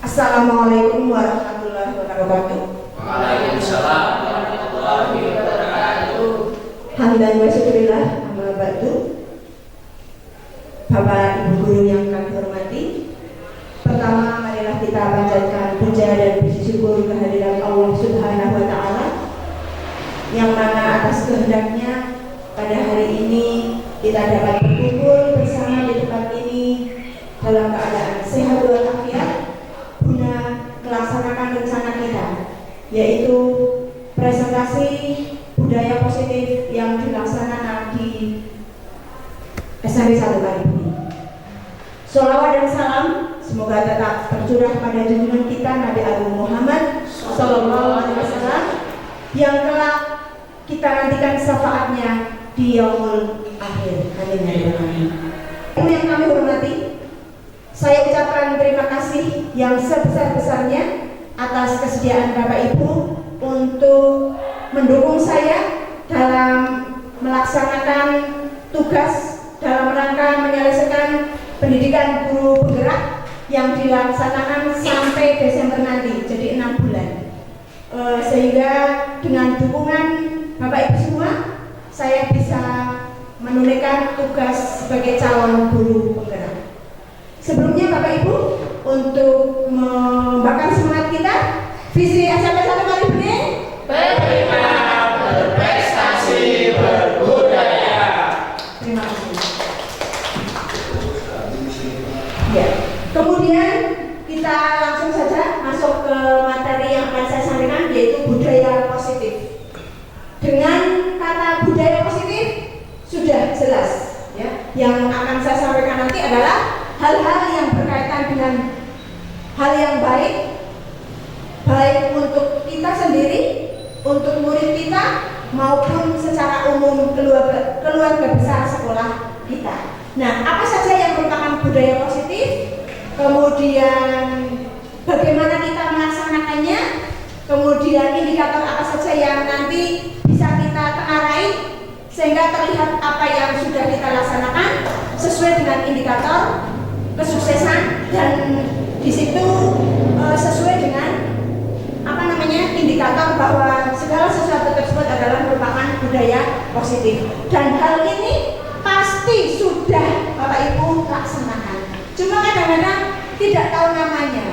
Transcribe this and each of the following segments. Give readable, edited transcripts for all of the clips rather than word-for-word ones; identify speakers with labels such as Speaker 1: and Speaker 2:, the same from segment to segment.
Speaker 1: Assalamualaikum warahmatullahi wabarakatuh.
Speaker 2: Waalaikumsalam warahmatullahi wabarakatuh.
Speaker 1: Hamdan wa syukurillah, amma ba'du. Bapak Ibu guru yang kami hormati, pertama marilah kita panjatkan puja dan puji syukur kehadiran Allah Subhanahu wa taala yang mana atas kehendaknya pada hari ini kita dapat berkumpul bersama di tempat ini dalam keadaan sehat walafiat guna melaksanakan rencana kita, yaitu presentasi budaya positif yang dilaksanakan di SMP 1 Kalibumi. Sholawat dan salam semoga tetap tercurah pada junjungan kita Nabi Agung Muhammad Sallallahu Alaihi Wasallam yang kelak kita nantikan syafaatnya di yaumul akhir. Amin ya rabbal alamin. Yang kami hormati, saya ucapkan terima kasih yang sebesar-besarnya atas kesediaan Bapak Ibu untuk mendukung saya dalam melaksanakan tugas dalam rangka menyelesaikan pendidikan guru penggerak yang dilaksanakan sampai Desember nanti, jadi 6 bulan. Sehingga dengan dukungan Bapak Ibu semua, saya bisa menunaikan tugas sebagai calon guru penggerak. Sebelumnya Bapak Ibu, untuk membakar semangat kita, visi SMP 1 Kalibumi
Speaker 2: Beriman, berprestasi, berbudaya.
Speaker 1: Terima kasih. Ya. Kemudian kita langsung saja masuk ke materi yang akan saya sampaikan, yaitu budaya positif. Dengan kata budaya positif sudah jelas, ya. Yang akan saya sampaikan nanti adalah hal-hal yang berkaitan dengan hal yang baik untuk kita sendiri, untuk murid kita, maupun secara umum keluarga besar sekolah kita. Nah, apa saja yang merupakan budaya positif, kemudian bagaimana kita melaksanakannya, kemudian indikator apa saja yang nanti bisa kita tengarai sehingga terlihat apa yang sudah kita laksanakan sesuai dengan indikator kesuksesan, dan di situ sesuai dengan indikator bahwa segala sesuatu tersebut adalah merupakan budaya positif, dan hal ini pasti sudah Bapak Ibu laksanakan. Cuma kadang-kadang tidak tahu namanya,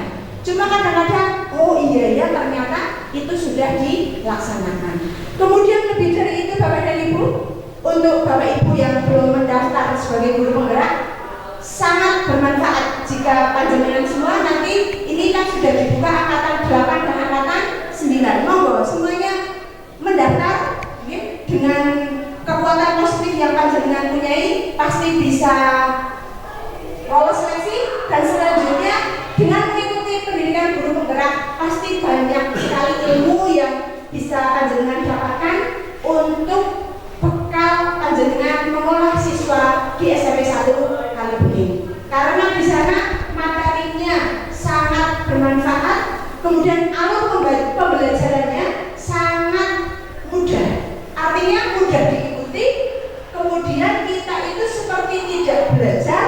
Speaker 1: cuma kadang-kadang oh iya ya ternyata itu sudah dilaksanakan. Kemudian lebih dari itu Bapak dan Ibu, untuk Bapak Ibu yang belum mendaftar sebagai guru penggerak, sangat bermanfaat jika panjenengan semua nanti ini kan sudah dibuka angkatan 8 dan angkatan 9. Monggo semuanya mendaftar ya, dengan kekuatan positif yang panjenengan punyai pasti bisa lolos seleksi, dan selanjutnya dengan mengikuti pendidikan guru penggerak pasti banyak sekali ilmu yang bisa panjenengan dapatkan untuk bekal panjenengan mengolah siswa di SMP 1 Kalibumi. Karena di sana materinya sangat bermanfaat, kemudian alur pembelajarannya sangat mudah. Artinya mudah diikuti, kemudian kita itu seperti tidak belajar,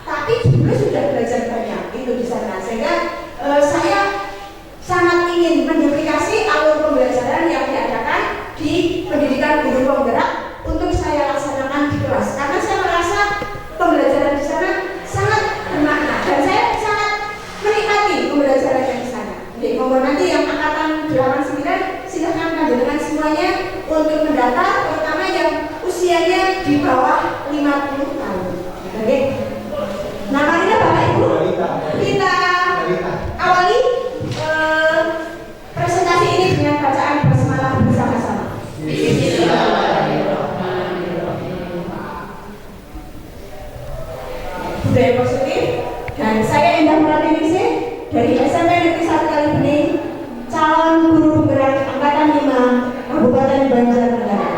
Speaker 1: tapi juga sudah belajar banyak itu di sana. Sehingga saya sangat ingin menduplikasi alur pembelajaran yang diadakan di pendidikan guru penggerak untuk saya laksanakan di kelas, karena saya merasa pembelajaran di sana sangat bermakna dan saya sangat menikmati pembelajaran yang di sana. Jadi monggo nanti yang angkatan 89 silahkan panjenengan semuanya untuk mendaftar, terutama yang usianya di bawah 50 tahun. Oke. Nah, marilah Bapak Ibu kita awali presentasi ini dengan bacaan basmalah bersama-sama. Budaya positif, dan saya Endah Pratiningsih dari SMP Negeri 1 Kalibumi, calon guru penggerak angkatan 5 Kabupaten Banjarnegara.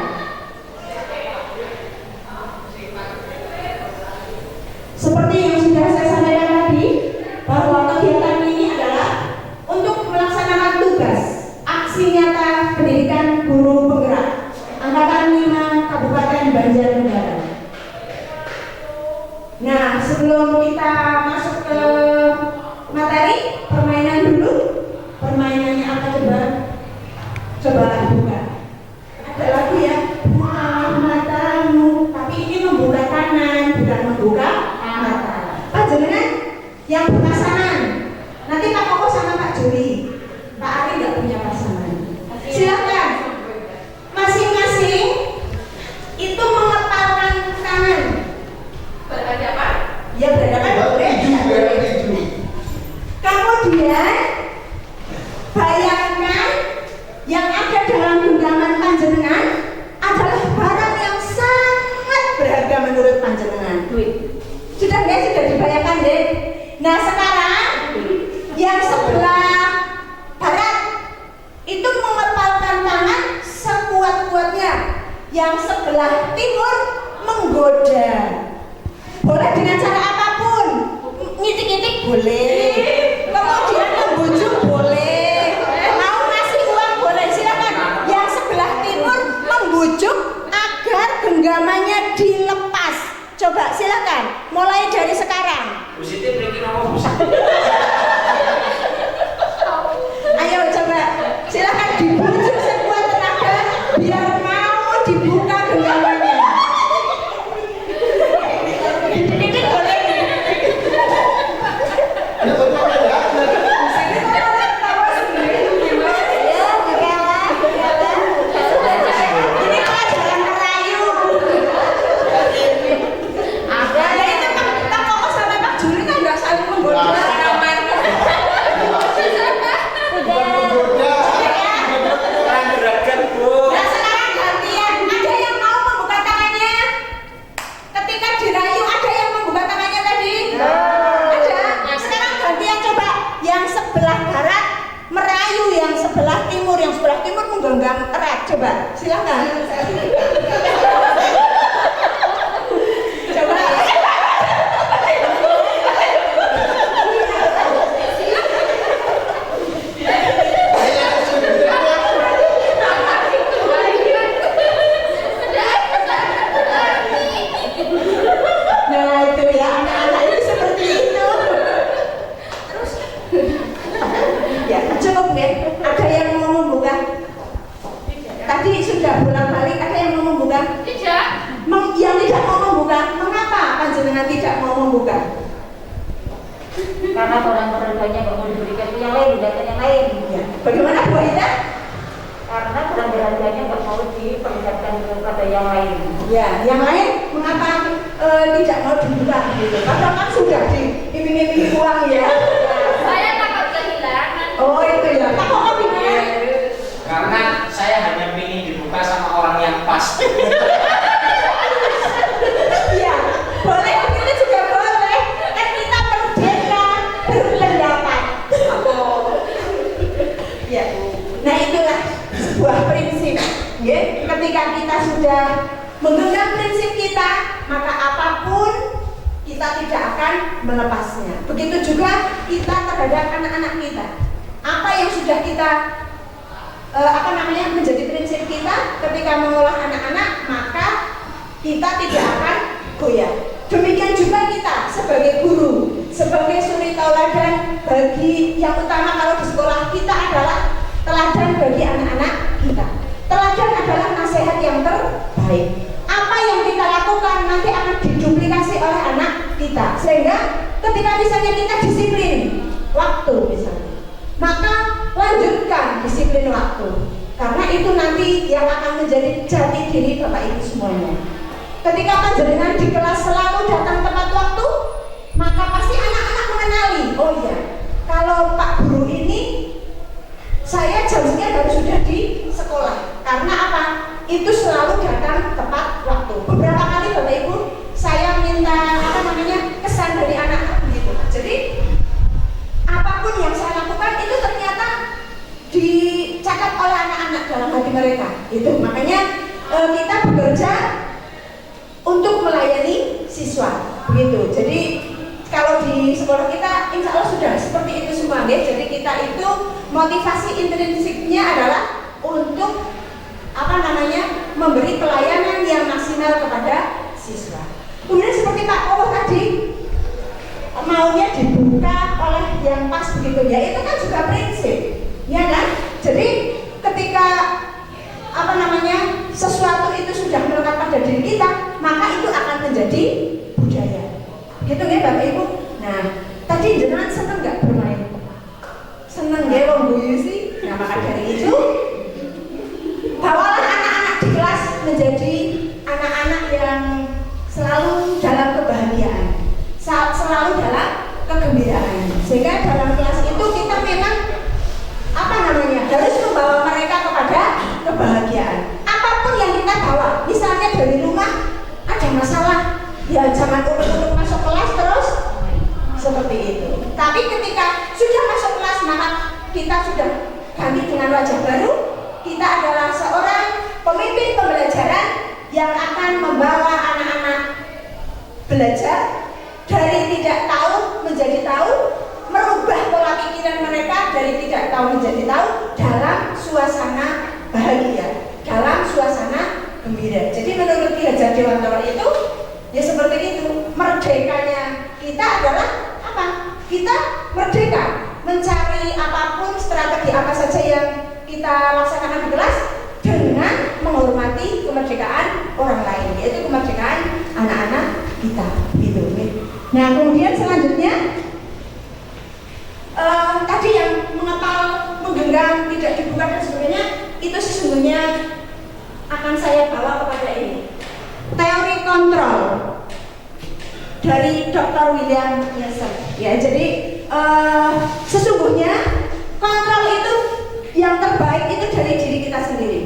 Speaker 1: Seperti yang sudah saya sampaikan tadi, bahwa kegiatan ini adalah untuk melaksanakan tugas aksi nyata pendidikan guru penggerak angkatan 5 Kabupaten Banjarnegara. Nah, sebelum kita masuk ke materi permainan yang berpasangan. Nanti Pak Koko sama Pak Juli. Pak Ari nggak punya pasangan. Silakan. Masing-masing itu mengepalkan tangan.
Speaker 3: Berhadapan.
Speaker 1: Ya berhadapan boleh. Kemudian bayangkan yang ada dalam genggaman panjenengan adalah barang yang sangat berharga menurut panjenengan.
Speaker 3: Duit.
Speaker 1: Sudah nggak? Sudah dibayangkan deh. Nah sekarang yang sebelah barat itu mengepalkan tangan sekuat-kuatnya. Yang sebelah timur menggoda. Boleh dengan cara apapun. Ngitik-ngitik boleh. Kemudian membujuk boleh. Mau ngasih uang boleh. Silakan. Yang sebelah timur membujuk agar genggamannya dilepas. Coba silakan. Mulai dari sekarang.
Speaker 2: Bu Siti beri nama Bu Siti.
Speaker 1: Ayo coba. Silakan dibujuk sekuat tenaga biar mau dibuka genggamannya. Dikit-dikit boleh. Ini pelajaran merayu. Ada itu Pak Koko sama Pak Juli kan nggak saling menggoda.
Speaker 2: Kan greget Bu.
Speaker 1: Nah sekarang gantian, ada yang mau membuka tangannya? Ketika dirayu ada yang membuka tangannya tadi? Ada. Nah, sekarang gantian coba. Yang sebelah barat merayu yang sebelah timur menggenggam erat. Coba, silakan. Coba. Nah itu ya anak-anak itu seperti itu. Terus ya cukup ya. Ada yang mau membuka? Tadi sudah bolak-balik. Ada yang mau membuka?
Speaker 3: Tidak.
Speaker 1: Yang tidak mau membuka. Mengapa panjenengan tidak mau membuka?
Speaker 3: Karena orang berharganya nggak mau diberikan ke yang lain, data yang lain.
Speaker 1: Ya. Bagaimana Bu Ida?
Speaker 3: Karena orang berharganya nggak mau diperlihatkan kepada yang lain.
Speaker 1: Ya, yang lain mengapa tidak mau dibuka gitu? Padahal kan sudah diiming-imingi uang ya.
Speaker 3: Saya takut kehilangan.
Speaker 1: Oh itu ya. Pak Koko bingung.
Speaker 2: Karena saya hanya ingin dibuka sama orang yang pas.
Speaker 1: Iya, boleh begitu juga boleh. Kan kita merdeka berpendapat. Ya. Nah itulah sebuah prinsip. Ya, ketika kita sudah menggenggam prinsip kita, maka apapun kita tidak akan melepasnya. Begitu juga kita terhadap anak-anak kita. Apa yang sudah kita menjadi prinsip kita ketika mengolah anak-anak, maka kita tidak akan goyah. Demikian juga kita sebagai guru, sebagai suri tauladan bagi yang utama kalau di sekolah kita adalah teladan bagi anak-anak kita. Teladan adalah nasihat yang terbaik. Apa yang kita lakukan nanti akan diduplikasi oleh anak kita. Sehingga ketika misalnya kita disiplin waktu misalnya, maka lanjutkan disiplin waktu. Karena itu nanti yang akan menjadi jati diri Bapak Ibu semuanya. Ketika panjenengan di kelas selalu datang tepat waktu, maka pasti anak-anak mengenali, oh iya, kalau Pak Guru ini saya jam sekian harus sudah di sekolah. Karena apa? Itu selalu datang tepat waktu. Beberapa kali Bapak Ibu saya minta kesan dari anak-anak begitu. Jadi apapun yang saya lakukan itu ternyata dicatat oleh anak-anak dalam hati mereka. Itu makanya kita bekerja untuk melayani siswa, begitu. Jadi kalau di sekolah kita insya Allah sudah seperti itu semua, ya. Jadi kita itu motivasi intrinsiknya adalah untuk memberi pelayanan yang maksimal kepada siswa. Kemudian seperti Pak Koko tadi, maunya dibuka oleh yang pas begitu ya, itu kan juga prinsip, ya kan? Jadi ketika sesuatu itu sudah melekat pada diri kita, maka itu akan menjadi budaya. Gitu ya Bapak Ibu. Nah, tadi jenengan Jenengan seneng nggak bermain? Seneng ya wong guyu sih. Nah maka dari itu bawalah anak-anak di kelas menjadi anak-anak yang selalu dalam kebahagiaan, selalu dalam kegembiraan. Sehingga dalam kelas itu kita memang harus membawa mereka kepada kebahagiaan. Apapun yang kita bawa, misalnya dari rumah ada masalah, ya jangan urut-urut masuk kelas terus seperti itu. Tapi ketika sudah masuk kelas, maka kita sudah ganti dengan wajah baru. Kita adalah seorang pemimpin pembelajaran yang akan membawa anak-anak belajar dari tidak tahu menjadi tahu, merubah pola pikiran mereka dari tidak tahu menjadi tahu dalam suasana bahagia, dalam suasana gembira. Jadi menurut Ki Hajar Dewantara itu ya seperti itu. Merdekanya kita adalah apa? Kita merdeka mencari apapun strategi apa saja yang kita laksanakan di kelas dengan menghormati kemerdekaan orang lain, yaitu kemerdekaan anak-anak kita gitu. Nah kemudian selanjutnya tadi yang mengepal, menggenggam, tidak dibuka dan sebagainya, itu sesungguhnya akan saya bawa kepada ini teori kontrol dari Dr. William James. Ya, jadi sesungguhnya kontrol itu yang terbaik itu dari diri kita sendiri.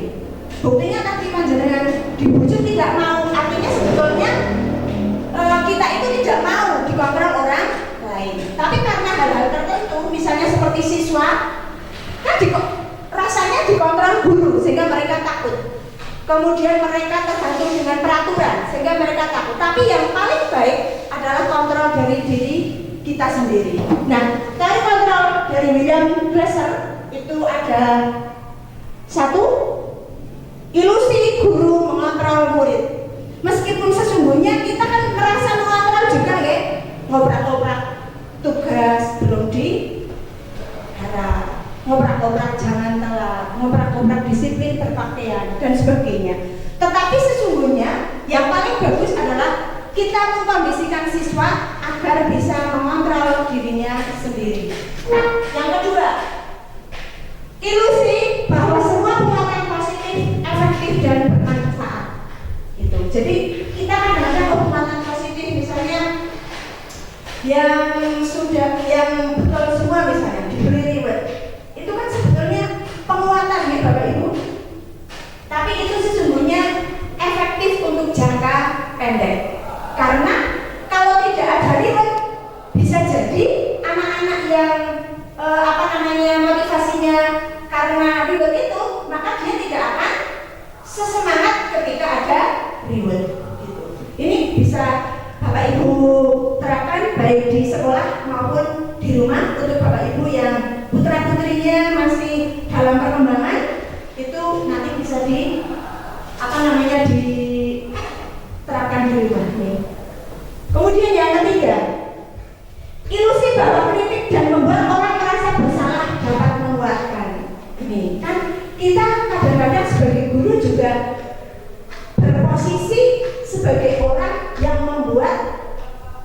Speaker 1: Buktinya tadi panjenengan dibujuk tidak mau, artinya sebetulnya kita itu tidak mau dikontrol orang lain. Tapi karena hal-hal tertentu, misalnya seperti siswa, kan rasanya dikontrol guru sehingga mereka takut. Kemudian mereka tergantung dengan peraturan sehingga mereka takut. Tapi yang paling baik adalah kontrol dari diri kita sendiri. Nah, dari kontrol dari William Glasser itu ada satu, ilusi guru mengontrol murid. Meskipun sesungguhnya kita kan merasa mengontrol juga ya, ngobrak-ngobrak tugas belum diharap, ngobrak-ngobrak jangan telat, ngobrak-ngobrak disiplin berpakaian dan sebagainya. Tetapi sesungguhnya yang paling bagus adalah kita mengkondisikan siswa agar bisa mengontrol dirinya sendiri. Nah, yang kedua, ilusi bahwa semua perbuatan positif, efektif dan bermanfaat. Itu. Jadi kita kadang-kadang perbuatan positif misalnya yang betul semua misalnya diberi reward, itu kan sebetulnya penguatan ya Bapak Ibu. Tapi itu sesungguhnya efektif untuk jangka pendek. Karena kalau tidak ada reward, bisa jadi anak-anak yang motivasinya karena reward itu, maka dia tidak akan sesemangat ketika ada reward. Gitu. Ini bisa Bapak Ibu terapkan baik di sekolah maupun di rumah. Untuk Bapak Ibu yang putra putrinya masih dalam perkembangan, itu nanti bisa diterapkan di rumah nih. Kemudian yang ketiga, ilusi bahwa kritik dan membuat orang merasa bersalah dapat menguatkan. Ini kan kita kadang-kadang sebagai guru juga berposisi sebagai orang yang membuat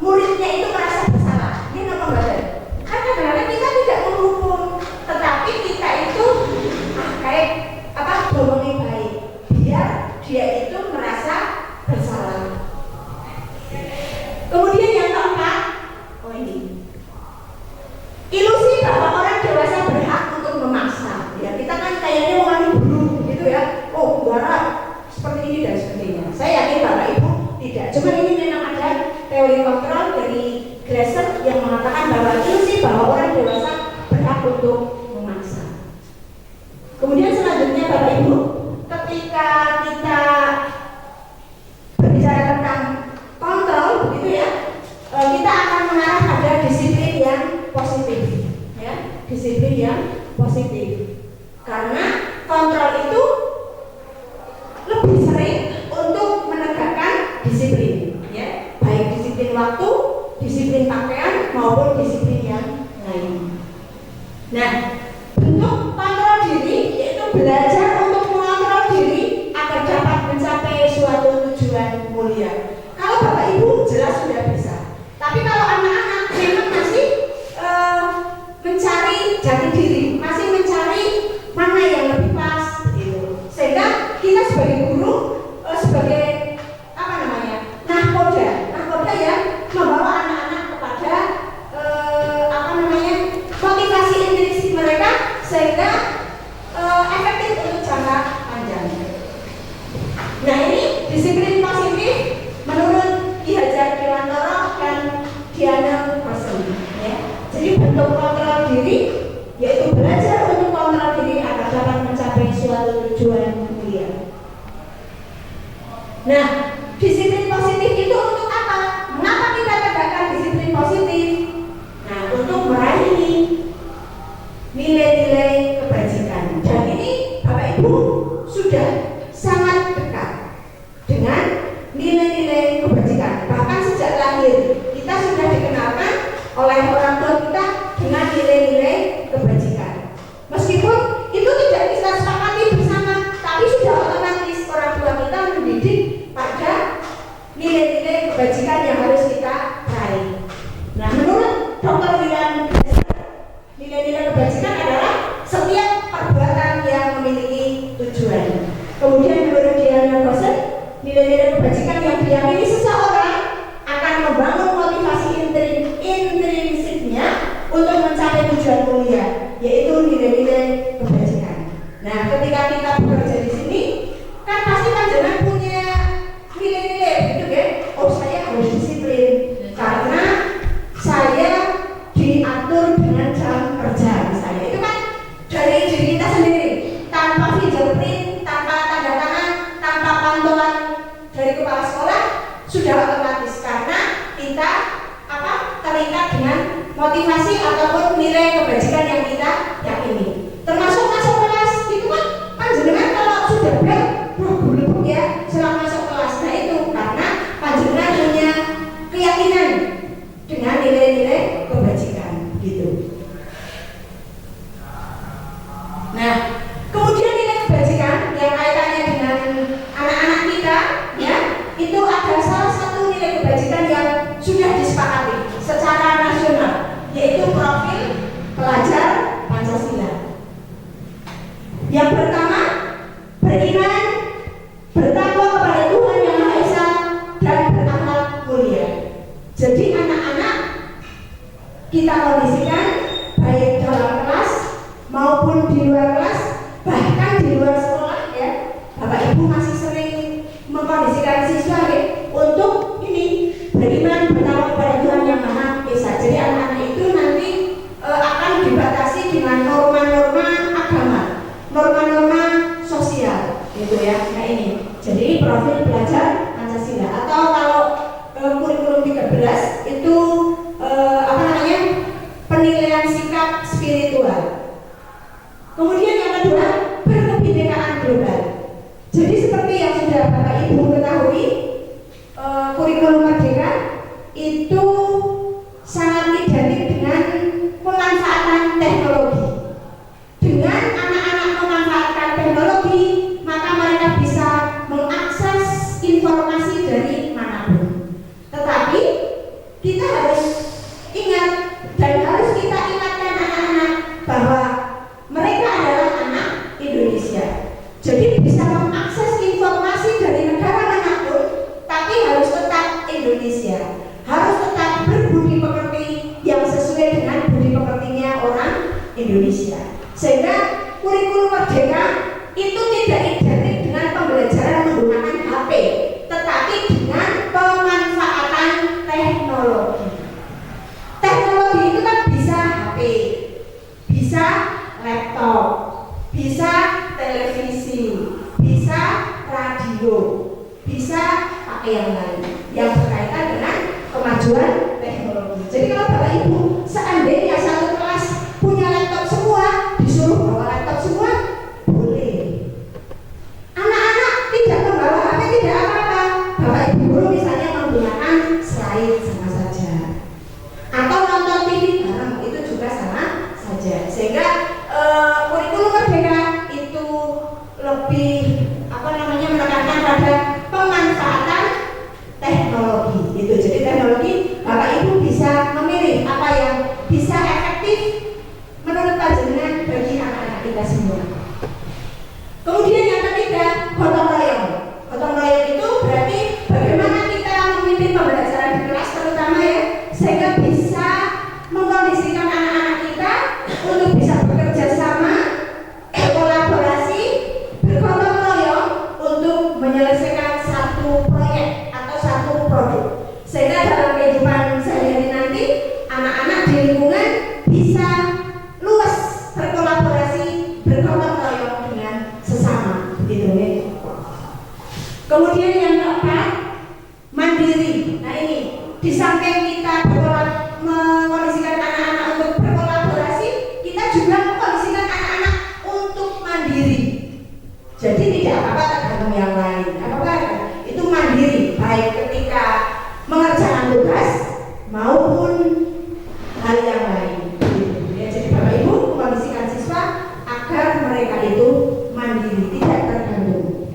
Speaker 1: muridnya itu merasa bersalah. Ini apa enggak? Kan kadang-kadang kita tidak menghukum, tetapi kita itu bohongi baik biar dia itu merasa bersalah. Kemudian yang keempat, ilusi bahwa orang dewasa berhak untuk memaksa. Ya kita kan kayaknya orang guru gitu ya. Oh, garap seperti ini dan sebagainya. Saya yakin Bapak Ibu tidak. Cuma ini memang ada teori kontrol dari Glasser yang mengatakan bahwa ilusi bahwa orang dewasa berhak untuk memaksa. Kemudian selanjutnya Bapak Ibu, ketika kita berbicara tentang kontrol, gitu ya, kita akan mengarah pada disiplin yang positif, ya, disiplin yang positif. Karena kontrol itu lebih sering untuk menegakkan disiplin, ya, baik disiplin waktu, disiplin pakaian maupun disiplin yang lain. Nah, bentuk kontrol diri yaitu belajar untuk mengontrol diri agar dapat mencapai suatu tujuan mulia. Kalau Bapak Ibu jelas sudah bisa. Tapi kalau anak-anak memang masih diri, yaitu belajar untuk mengontrol diri agar dapat mencapai suatu tujuan mulia. Nah, disiplin positif itu untuk apa? Mengapa kita tegakkan disiplin positif? Nah, untuk meraih nilai-nilai kebajikan. Dan ini Bapak Ibu sudah sangat dekat dengan nilai-nilai kebajikan. Bahkan sejak lahir kita sudah dikenalkan oleh orang tua kita dengan nilai-nilai kebajikan. Meskipun itu tidak kita sepakati bersama, tapi sudah otomatis orang tua kita mendidik pada nilai-nilai kebajikan yang harus kita raih. Nah, menurut Dr. William, nilai-nilai kebajikan adalah setiap perbuatan yang memiliki tujuan. Kemudian menurut Diana Rosen, nilai-nilai kebajikan yang diyakini seseorang akan membangun motivasi intrinsiknya untuk mencapai tujuan mulia, yaitu nilai-nilai kebajikan. Nah, ketika kita bekerja di sini, kan pasti panjenengan punya nilai-nilai, gitu kan? Oh, saya harus disiplin karena saya diatur dengan jam kerja, misalnya. Itu kan dari diri kita sendiri, tanpa fingerprint, tanpa tanda tangan, tanpa pantauan dari kepala sekolah, sudah otomatis karena kita terikat dengan motivasi ataupun nilai kebajikan yang kita yakini. Termasuk masuk kelas itu kan panjenengan kalau sudah belum ya selama masuk kelas. Nah, itu karena panjenengan punya keyakinan dengan nilai-nilai kebajikan gitu. Nah, kemudian nilai kebajikan yang kaitannya dengan anak-anak kita ya, itu ada salah satu nilai kebajikan yang sudah disepakati secara nasional, yaitu profil pelajar Pancasila. Yang pertama, beriman, bertakwa kepada Tuhan Yang Maha Esa, dan berakhlak mulia. Jadi anak-anak kita kondisikan baik dalam kelas maupun di luar kelas, bahkan di luar sekolah ya. Bapak Ibu masih sering mengkondisikan siswa ya, untuk ini beriman, bertakwa kepada Tuhan Yang Maha Esa. Jadi anak-anak itu nanti akan dibatasi dengan norma-norma agama, norma-norma sosial gitu ya. Nah, ini jadi profil pelajar Pancasila, atau kalau kurikulum 13 itu penilaian sikap spiritual. Kemudian yang kedua, berkebinekaan global. Jadi seperti yang sudah Bapak Ibu ketahui, kurikulum Merdeka itu sangat identik dengan pemanfaatan teknologi. Dengan anak-anak memanfaatkan teknologi, maka mereka bisa mengakses informasi dari manapun. Tetapi kita harus ingat dan harus kita ingatkan anak-anak bahwa mereka adalah anak Indonesia. Jadi bisa mengakses informasi dari negara manapun, tapi harus tetap Indonesia. Harus tetap berbudi pekerti yang sesuai dengan budi pekertinya orang Indonesia. Sehingga kurikulum Merdeka itu tidak identik dengan pembelajaran menggunakan HP, tetapi dengan pemanfaatan teknologi. Teknologi itu kan bisa HP, bisa laptop, bisa televisi, bisa radio, bisa pakai yang lain yang berkaitan dengan kemajuan teknologi. Jadi kalau Bapak Ibu seandainya satu kelas punya laptop semua, disuruh bawa laptop semua, boleh. Anak-anak tidak membawa HP tidak apa-apa. Bapak Ibu guru misalnya menggunakan slide sama saja, atau nonton TV bareng, itu juga sama saja. Sehingga kurikulum Merdeka itu lebih menekankan pada pemanfaatan teknologi itu. Jadi teknologi Bapak Ibu bisa memilih apa yang bisa efektif menurut panjenengan bagi anak-anak kita semua. Kemudian yang ketiga, gotong royong. Gotong royong itu berarti bagaimana kita memimpin pembelajaran di kelas terutama ya, sehingga bisa mengkondisikan anak-anak kita untuk bisa bekerja sama, berkolaborasi, bergotong royong untuk menyelesaikan satu proyek atau satu produk. Sehingga dalam kehidupan sehari-hari nanti anak-anak di lingkungan bisa bergotong royong dengan sesama, begitu ya. Kemudian yang keempat, mandiri. Nah ini, di samping kita mengkondisikan anak-anak untuk berkolaborasi, kita juga mengkondisikan anak-anak untuk mandiri. Jadi tidak apa-apa tergantung yang lain. Apa-apa itu mandiri, baik ketika mengerjakan tugas maupun hal yang lain. Ya, jadi Bapak Ibu mengkondisikan siswa agar mereka itu mandiri, tidak tergantung.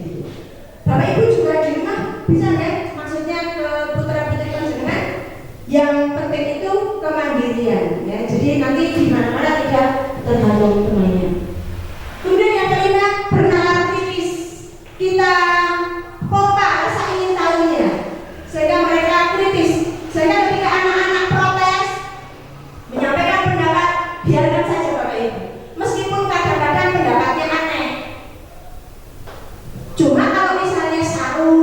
Speaker 1: Bapak Ibu juga di rumah bisa kan, maksudnya ke putra-putri panjenengan, yang penting itu kemandirian. Ya, jadi nanti di mana-mana tidak tergantung temannya. Kemudian yang kelima, bernalar kritis. Kita pompa rasa ingin tahunya sehingga mereka kritis, sehingga ketika anak-anak protes menyampaikan pendapat, biarkan saja Bapak Ibu, meskipun kadang-kadang pendapatnya aneh. Cuma kalau misalnya saru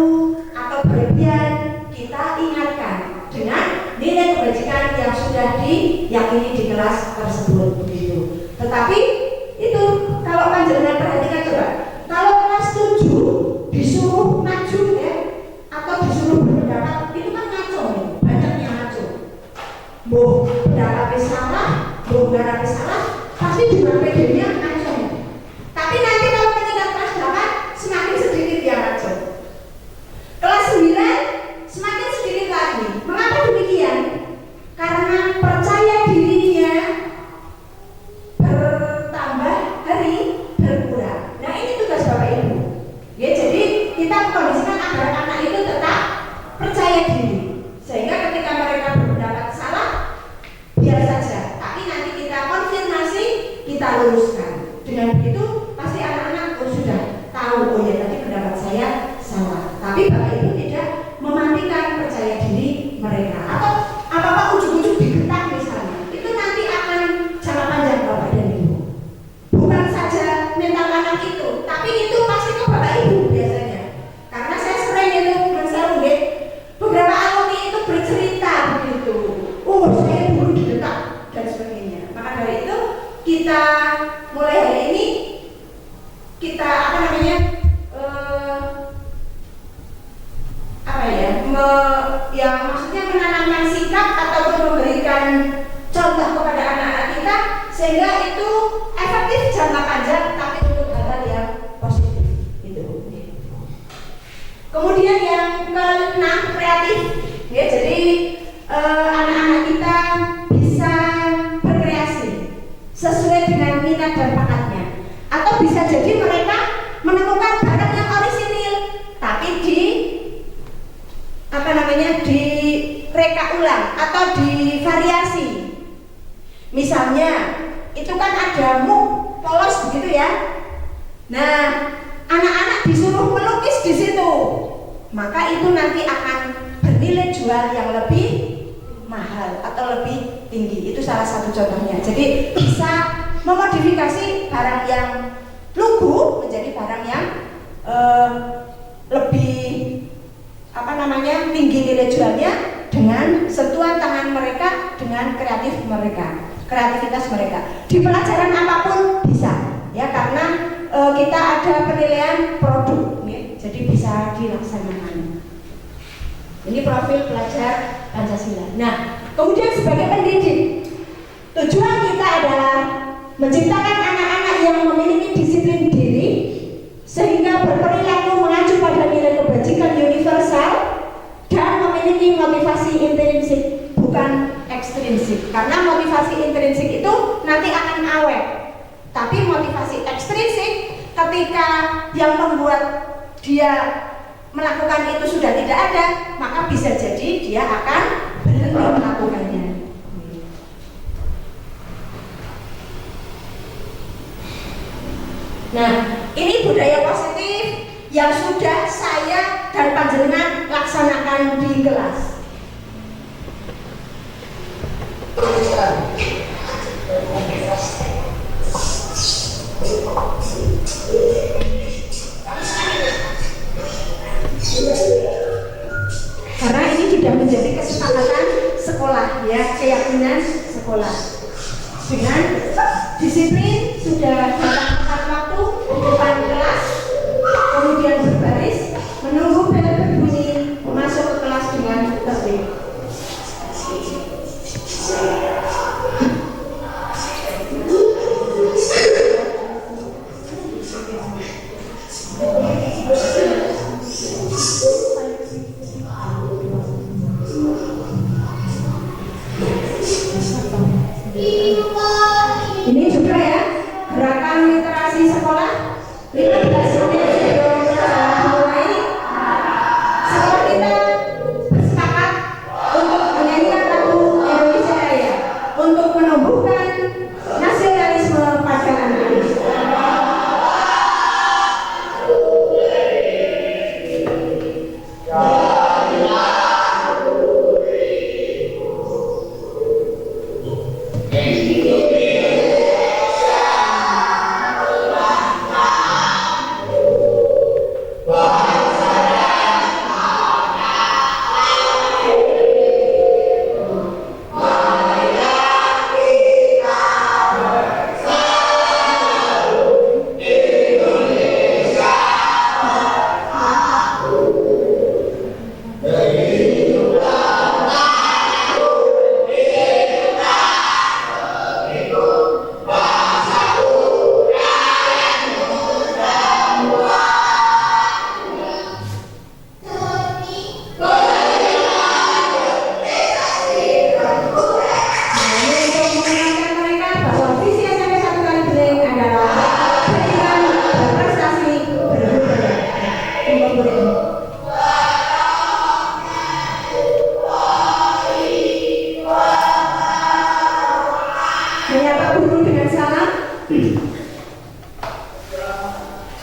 Speaker 1: atau berlebihan, kita ingatkan dengan nilai kebajikan yang sudah diyakini di kelas tersebut, begitu. Tetapi itu kalau panjenengan perhatikan coba, kalau kelas 7 disuruh maju ya, atau disuruh berpendapat, itu kan ngaco ya, banyaknya ngaco. Boh pendapatnya salah, boh pendapatnya salah, pasti juga PD-nya ngaco ya. Tapi nanti kalau meningkat kelas 8 semakin sedikit yang ngaco. Kelas 9 semakin sedikit lagi. Mengapa demikian? Karena percaya dirinya bertambah hari berkurang. Nah ini tugas Bapak Ibu. Ya, jadi kita mengkondisikan agar anak itu tetap percaya diri, sehingga ketika mereka berpendapat salah, biar saja. Tapi nanti kita konfirmasi, kita luruskan. Dengan begitu pasti anak-anak sudah tahu, oh ya tadi pendapat saya salah. Tapi Bapak Ibu tidak mematikan percaya diri mereka, atau apa-apa ujung-ujung digetak misalnya, itu nanti akan jangka panjang Bapak dan Ibu. Bukan saja mental anak itu, tapi itu pasti ke Bapak Ibu biasanya. Karena saya sering itu mensalut beberapa alumni itu bercerita begitu, oh saya dulu digetak dan sebagainya. Maka dari itu kita mulai hari ini kita yang maksudnya menanamkan sikap ataupun memberikan contoh kepada anak-anak kita sehingga itu efektif jangka panjang, tapi untuk hal yang positif itu. Kemudian yang keenam, kreatif. Ya, jadi anak-anak kita bisa berkreasi sesuai dengan minat dan bakatnya, atau bisa jadi mereka menemukan barang yang orisinil tapi direka ulang atau divariasi. Misalnya itu kan ada muk polos begitu ya. Nah, anak-anak disuruh melukis di situ, maka itu nanti akan bernilai jual yang lebih mahal atau lebih tinggi. Itu salah satu contohnya. Jadi bisa memodifikasi barang yang lugu menjadi barang yang lebih tinggi nilai jualnya dengan sentuhan tangan mereka, dengan kreativitas mereka. Di pelajaran apapun bisa, ya, karena kita ada penilaian produk, ya, jadi bisa dilaksanakan. Ini profil pelajar Pancasila. Nah, kemudian sebagai pendidik, tujuan kita adalah menciptakan anak-anak yang memiliki disiplin diri sehingga berperilaku mengacu pada nilai kebajikan universal dan memiliki motivasi intrinsik bukan ekstrinsik. Karena motivasi intrinsik itu nanti akan awet, tapi motivasi ekstrinsik ketika yang membuat dia melakukan itu sudah tidak ada, maka bisa jadi dia akan berhenti melakukannya. Nah, ini budaya positif yang sudah saya dan panjenengan laksanakan di kelas. Karena ini sudah menjadi kesepakatan sekolah, ya, keyakinan sekolah. Dengan disiplin sudah datang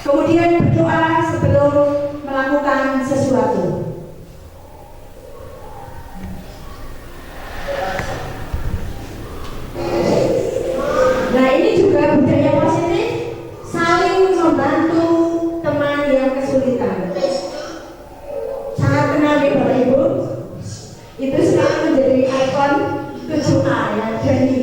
Speaker 1: Kemudian berdoa sebelum melakukan sesuatu. Nah, ini juga budaya positif, saling membantu teman yang kesulitan. Sangat kenal nih Bapak Ibu. Itu sekarang menjadi ikon 7A ya, Dani.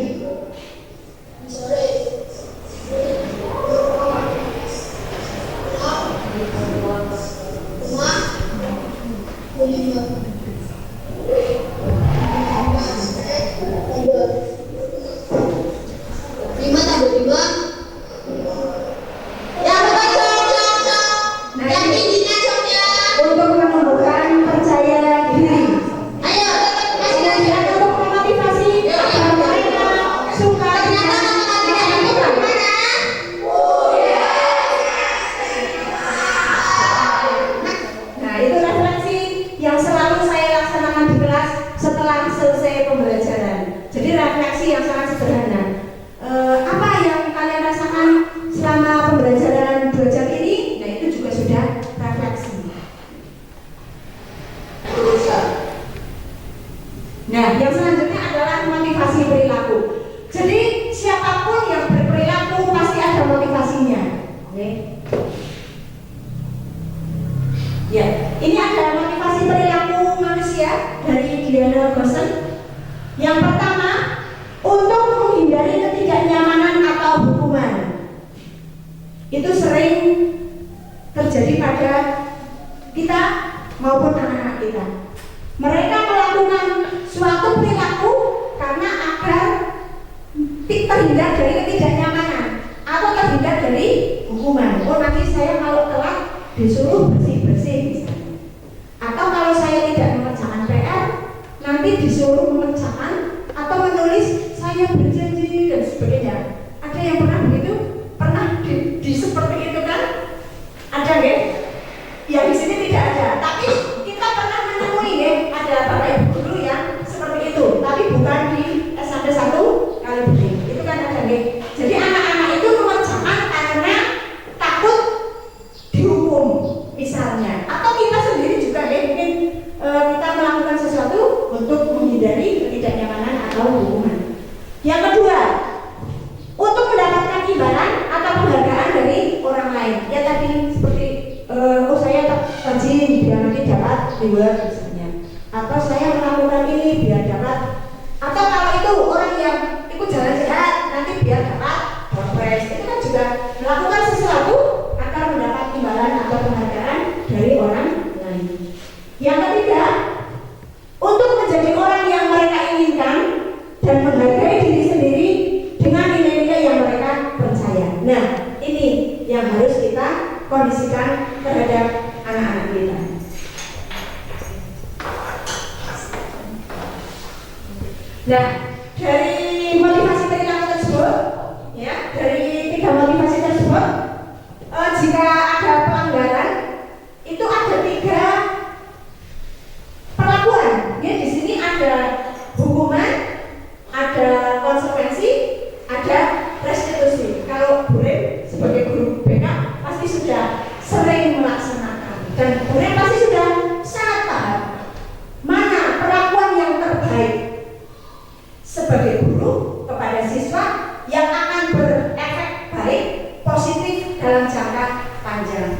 Speaker 1: Untuk menumbuhkan percaya diri. Kemudian untuk memotivasi agar mereka suka dengan Nah, itu refleksi yang selalu saya laksanakan di kelas setelah selesai pembelajaran. Jadi refleksi yang sangat sederhana. Apa yang kalian rasakan selama pembelajaran 2 jam ini? Nah, itu juga sudah refleksi. Nah, yang selanjutnya adalah motivasi perilaku. Jadi siapapun yang berperilaku pasti ada motivasinya. Oke. Ya, ini ada motivasi perilaku manusia dari Diana Gosen. Yang pertama, untuk menghindari ketidaknyamanan atau hukuman. Itu sering terjadi pada kita maupun anak-anak kita. Mereka melakukan suatu perilaku karena agar terhindar dari ketidaknyamanan atau terhindar dari hukuman. Oh, nanti saya kalau telat disuruh bersih-bersih misalnya. Atau kalau saya tidak mengerjakan PR, nanti disuruh mengerjakan atau menulis saya berjanji dan sebagainya. Ada yang pernah begitu? Pernah di seperti itu kan? Ada nggak? Ya di sini tidak ada. Tapi kita pernah menemui ya, ada bapak ibu guru yang seperti itu. Tapi bukan di SMP 1 kali budi. Itu kan ada nggak? Jadi anak-anak itu mengerjakan karena takut dihukum misalnya. Atau kita sendiri juga ya, mungkin kita melakukan sesuatu untuk menghindari ketidaknyamanan atau hukuman. Yang kedua, untuk mendapatkan imbalan atau penghargaan dari orang lain. Ya tadi seperti oh saya rajin biar nanti dapat reward misalnya. Atau saya melakukan ini biar dapat. Atau kalau itu orang yang ikut jalan sehat nanti biar dapat progres. Itu kan juga melakukan sesuatu agar mendapat imbalan atau penghargaan dari orang lain. Yang ketiga, untuk menjadi orang yang mereka inginkan dan menghargai diri sendiri dengan nilai-nilai yang mereka percaya. Nah, ini yang harus kita kondisikan terhadap anak-anak kita. Nah, dari motivasi perilaku tersebut, ya, dari 3 motivasi tersebut, jika ada pelanggaran, itu ada 3 perlakuan. Ya, di sini ada hukuman, ada konsekuensi, ada restitusi. Kalau Bu Rin sebagai guru BK pasti sudah sering melaksanakan dan Bu Rin pasti sudah sangat paham mana perlakuan yang terbaik sebagai guru kepada siswa yang akan berefek baik positif dalam jangka panjang.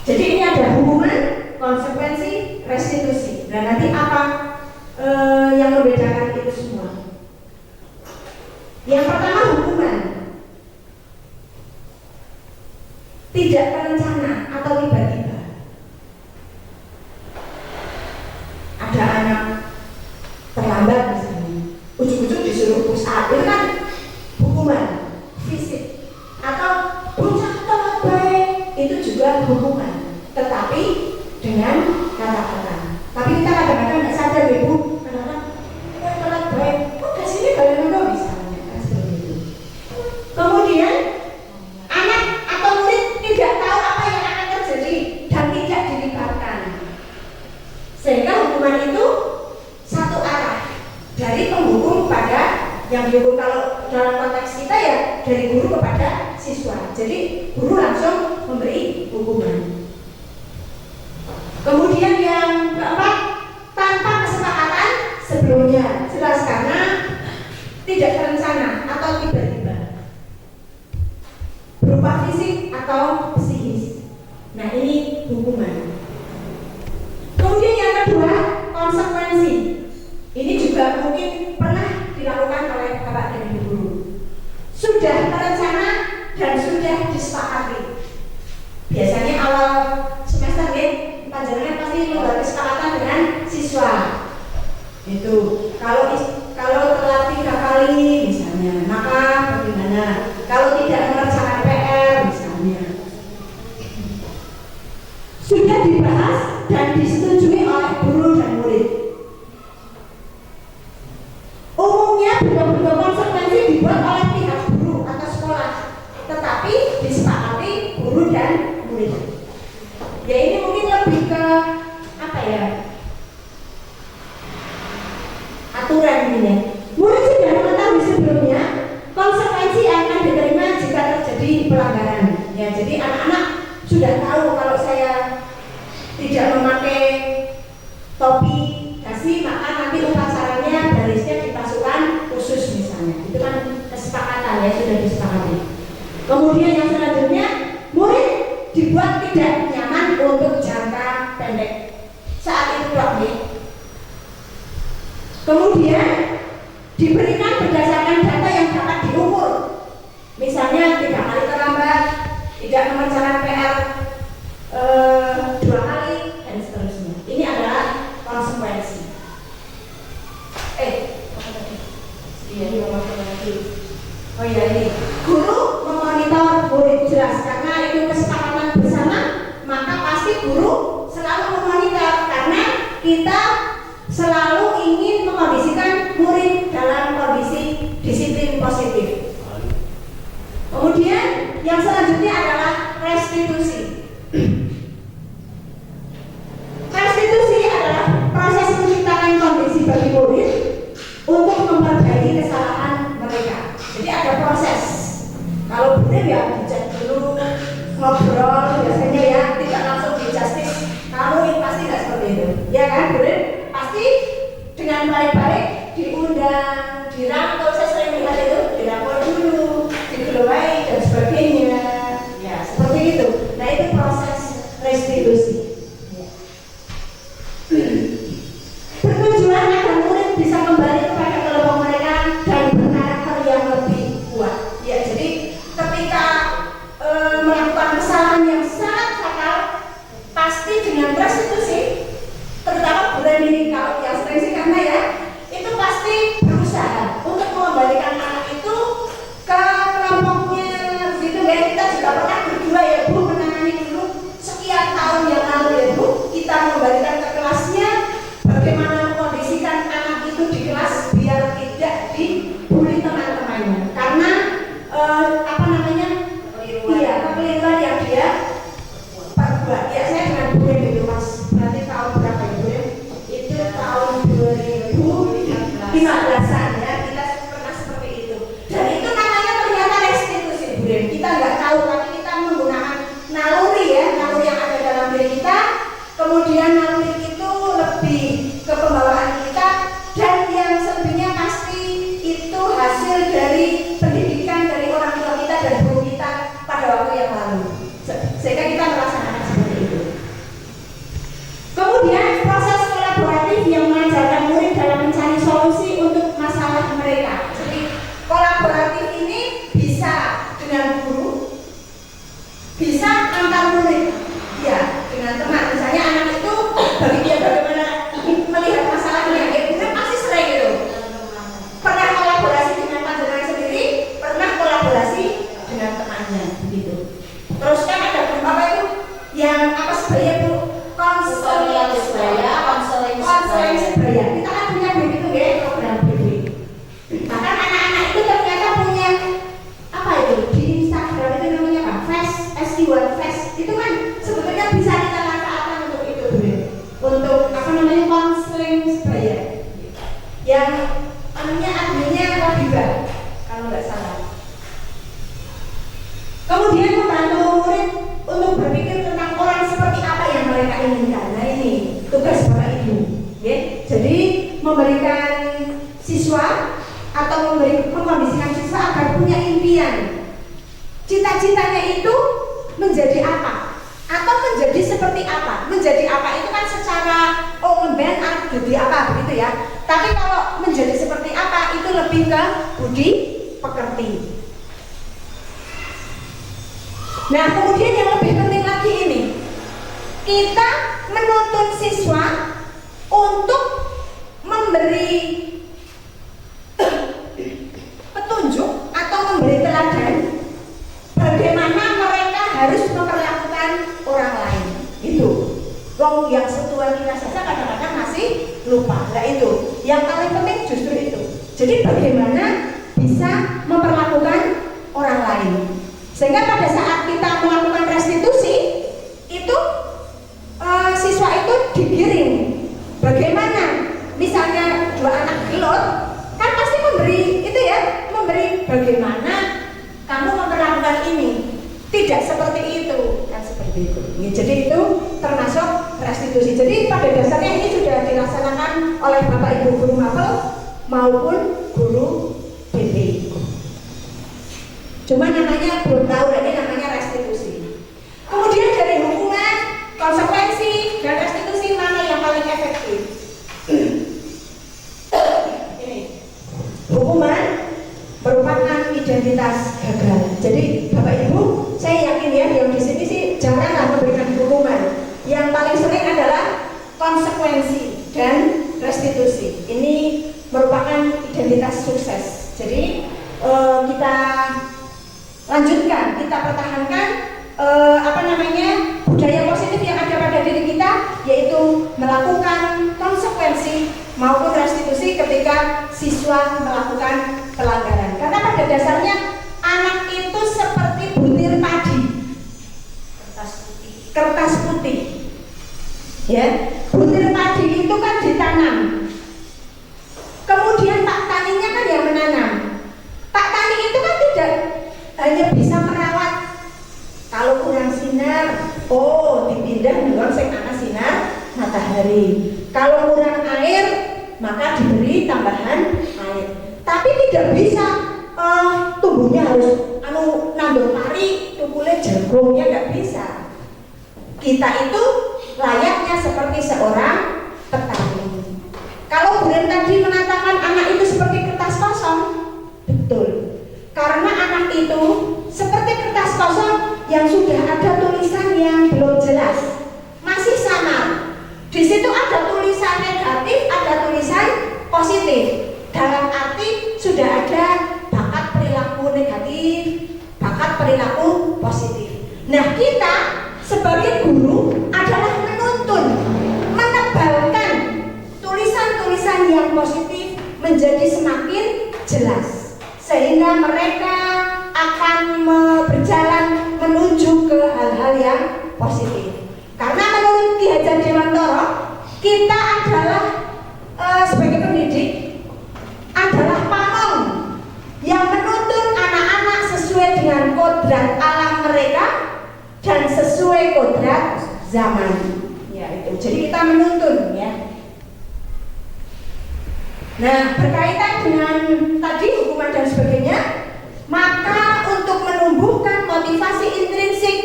Speaker 1: Jadi ini ada hukuman, konsekuensi, restitusi. Dan nanti apa yang membedakan itu semua? Yang pertama hukuman. Tidak terencana atau tiba-tiba. Ada anak terlambat misalnya, ujung-ujung disuruh push up, itu kan hukuman fisik. Atau bocah telat baik, itu juga hukuman, tetapi dengan kata-kata. Tapi kita kadang-kadang nggak sadar, Ibu. Kadang-kadang telat baik, kok ke sini kalian nggak bisa, kan seperti itu. Kemudian anak atau murid tidak tahu apa yang akan terjadi dan tidak dilibatkan, sehingga hukuman itu satu arah dari penghukum pada yang dihukum. Kalau dalam konteks kita ya dari guru kepada siswa. Jadi guru langsung memberi hukuman. Kemudian yang keempat, tanpa kesepakatan sebelumnya, jelas karena tidak terencana atau tiba-tiba, berupa fisik atau psikis. Nah, ini hukuman. Kemudian yang kedua, konsekuensi. Ini juga mungkin pernah dilakukan oleh Bapak dan Ibu guru. Sudah terencana dan sudah disepakati. Biasanya awal semester panjenengan pasti membuat kesepakatan dengan siswa. Itu kalau telat 3 kali misalnya, maka bagaimana? Kalau tidak mengerjakan PR misalnya, sudah dibahas dan disetujui oleh guru dan murid. Umumnya bentuk-bentuk konsekuensi dibuat oleh pihak guru atau sekolah, tetapi disepakati guru dan murid. Ya ini mungkin lebih ke apa ya? Aturan ini. Murid sudah mengetahui sebelumnya konsekuensi yang akan diterima jika terjadi pelanggaran. Ya, jadi anak-anak sudah tahu kalau saya tidak memakai topi dasi, maka nanti upacaranya barisnya di pasukan khusus misalnya. Itu kan kesepakatan ya, sudah disepakati. Kemudian yang selanjutnya, murid dibuat tidak nyaman untuk jangka pendek saat itu nih. Kemudian diberikan berdasarkan data yang dapat diukur, misalnya 3 kali terlambat, tidak mengerjakan PR 2 kali dan seterusnya. Ini adalah konsekuensi. Oh iya, ini guru memonitor murid, jelas karena itu kesepakatan bersama, maka pasti guru selalu memonitor karena kita selalu ingin mengkondisikan murid dalam kondisi disiplin positif. Kemudian yang selanjutnya adalah restitusi. Restitusi adalah proses menciptakan kondisi bagi murid untuk memperbaiki kesalahan mereka. Jadi ada proses. Kalau boleh ya dicek dulu, ngobrol biasanya ya, tidak langsung di justice. Kamu ini pasti nggak seperti itu, ya kan? Boleh pasti dengan baik-baik diundang, dirangkul. Saya sering lihat itu, dirangkul dulu, digelowai dan sebagainya. Ya seperti itu. Nah itu proses restitusi. Bertujuan agar murid bisa kembali kepada kelompok mereka dan berkarakter yang lebih kuat. Ya, jadi ketika melakukan kesalahan yang sangat fatal, pasti dengan restitusi, terutama bulan ini kalau yang sering sih karena ya, itu pasti berusaha untuk mengembalikan anak itu ke kelompoknya, gitu ya. Kita membisikkan siswa agar punya impian. Cita-citanya itu menjadi apa? Atau menjadi seperti apa? Menjadi apa itu kan secara ngemben jadi apa begitu ya. Tapi kalau menjadi seperti apa itu lebih ke budi pekerti. Nah, kemudian yang lebih penting lagi ini, kita menuntun siswa untuk memberi petunjuk atau memberi teladan bagaimana mereka harus memperlakukan orang lain. Itu wong yang setua kita saja kadang-kadang masih lupa. Nah itu yang paling penting justru itu. Jadi bagaimana bisa memperlakukan orang lain, sehingga pada saat kita melakukan restitusi itu siswa itu digiring. Bagaimana misalnya dua anak gelut kan pasti memberi itu ya, memberi bagaimana kamu memperlakukan ini, tidak seperti itu kan, seperti itu ya. Jadi itu termasuk restitusi. Jadi pada dasarnya ini sudah dilaksanakan oleh Bapak Ibu guru mapel maupun guru BP. Cuma namanya belum tahu, ini namanya restitusi. Kemudian dari hukuman, konsekuensi, dan restitusi mana yang paling efektif? Ini hukuman merupakan identitas gagal. Jadi Bapak Ibu, saya yakin ya yang di sini sih jaranglah memberikan hukuman. Yang paling sering adalah konsekuensi dan restitusi. Ini merupakan identitas sukses. Jadi kita lanjutkan, kita pertahankan budaya positif yang ada pada diri kita, yaitu melakukan konsekuensi maupun restitusi ketika siswa melakukan pelanggaran. Karena pada dasarnya anak itu seperti butir padi, kertas putih. Ya, butir padi itu kan ditanam. Kemudian Pak Taninya kan yang menanam. Pak Tani itu kan tidak hanya bisa merawat. Kalau kurang sinar, dipindah dengan sing ana sinar matahari. Kalau kurang air, maka diberi tambahan air. Tapi tidak bisa tumbuhnya harus nandur pari, tumbuhnya jagung, ya nggak bisa. Kita itu layaknya seperti seorang petani. Kalau Buren tadi mengatakan anak itu seperti kertas kosong, betul. Karena anak itu seperti kertas kosong yang sudah ada tulisan yang belum jelas, masih samar. Di situ ada tulisan negatif, ada tulisan positif. Dalam arti sudah ada bakat perilaku negatif, bakat perilaku positif. Nah, kita sebagai guru adalah menuntun, menebalkan tulisan-tulisan yang positif menjadi semakin jelas, sehingga mereka akan berjalan menuju ke hal-hal yang positif. Karena menurut Ki Hajar Dewantara, kita adalah sebagai pendidik adalah pamong yang menuntun anak-anak sesuai dengan kodrat alam mereka dan sesuai kodrat zaman. Ya itu. Jadi kita menuntun ya. Nah, berkaitan dengan tadi hukuman dan sebagainya, maka untuk menumbuhkan motivasi intrinsik,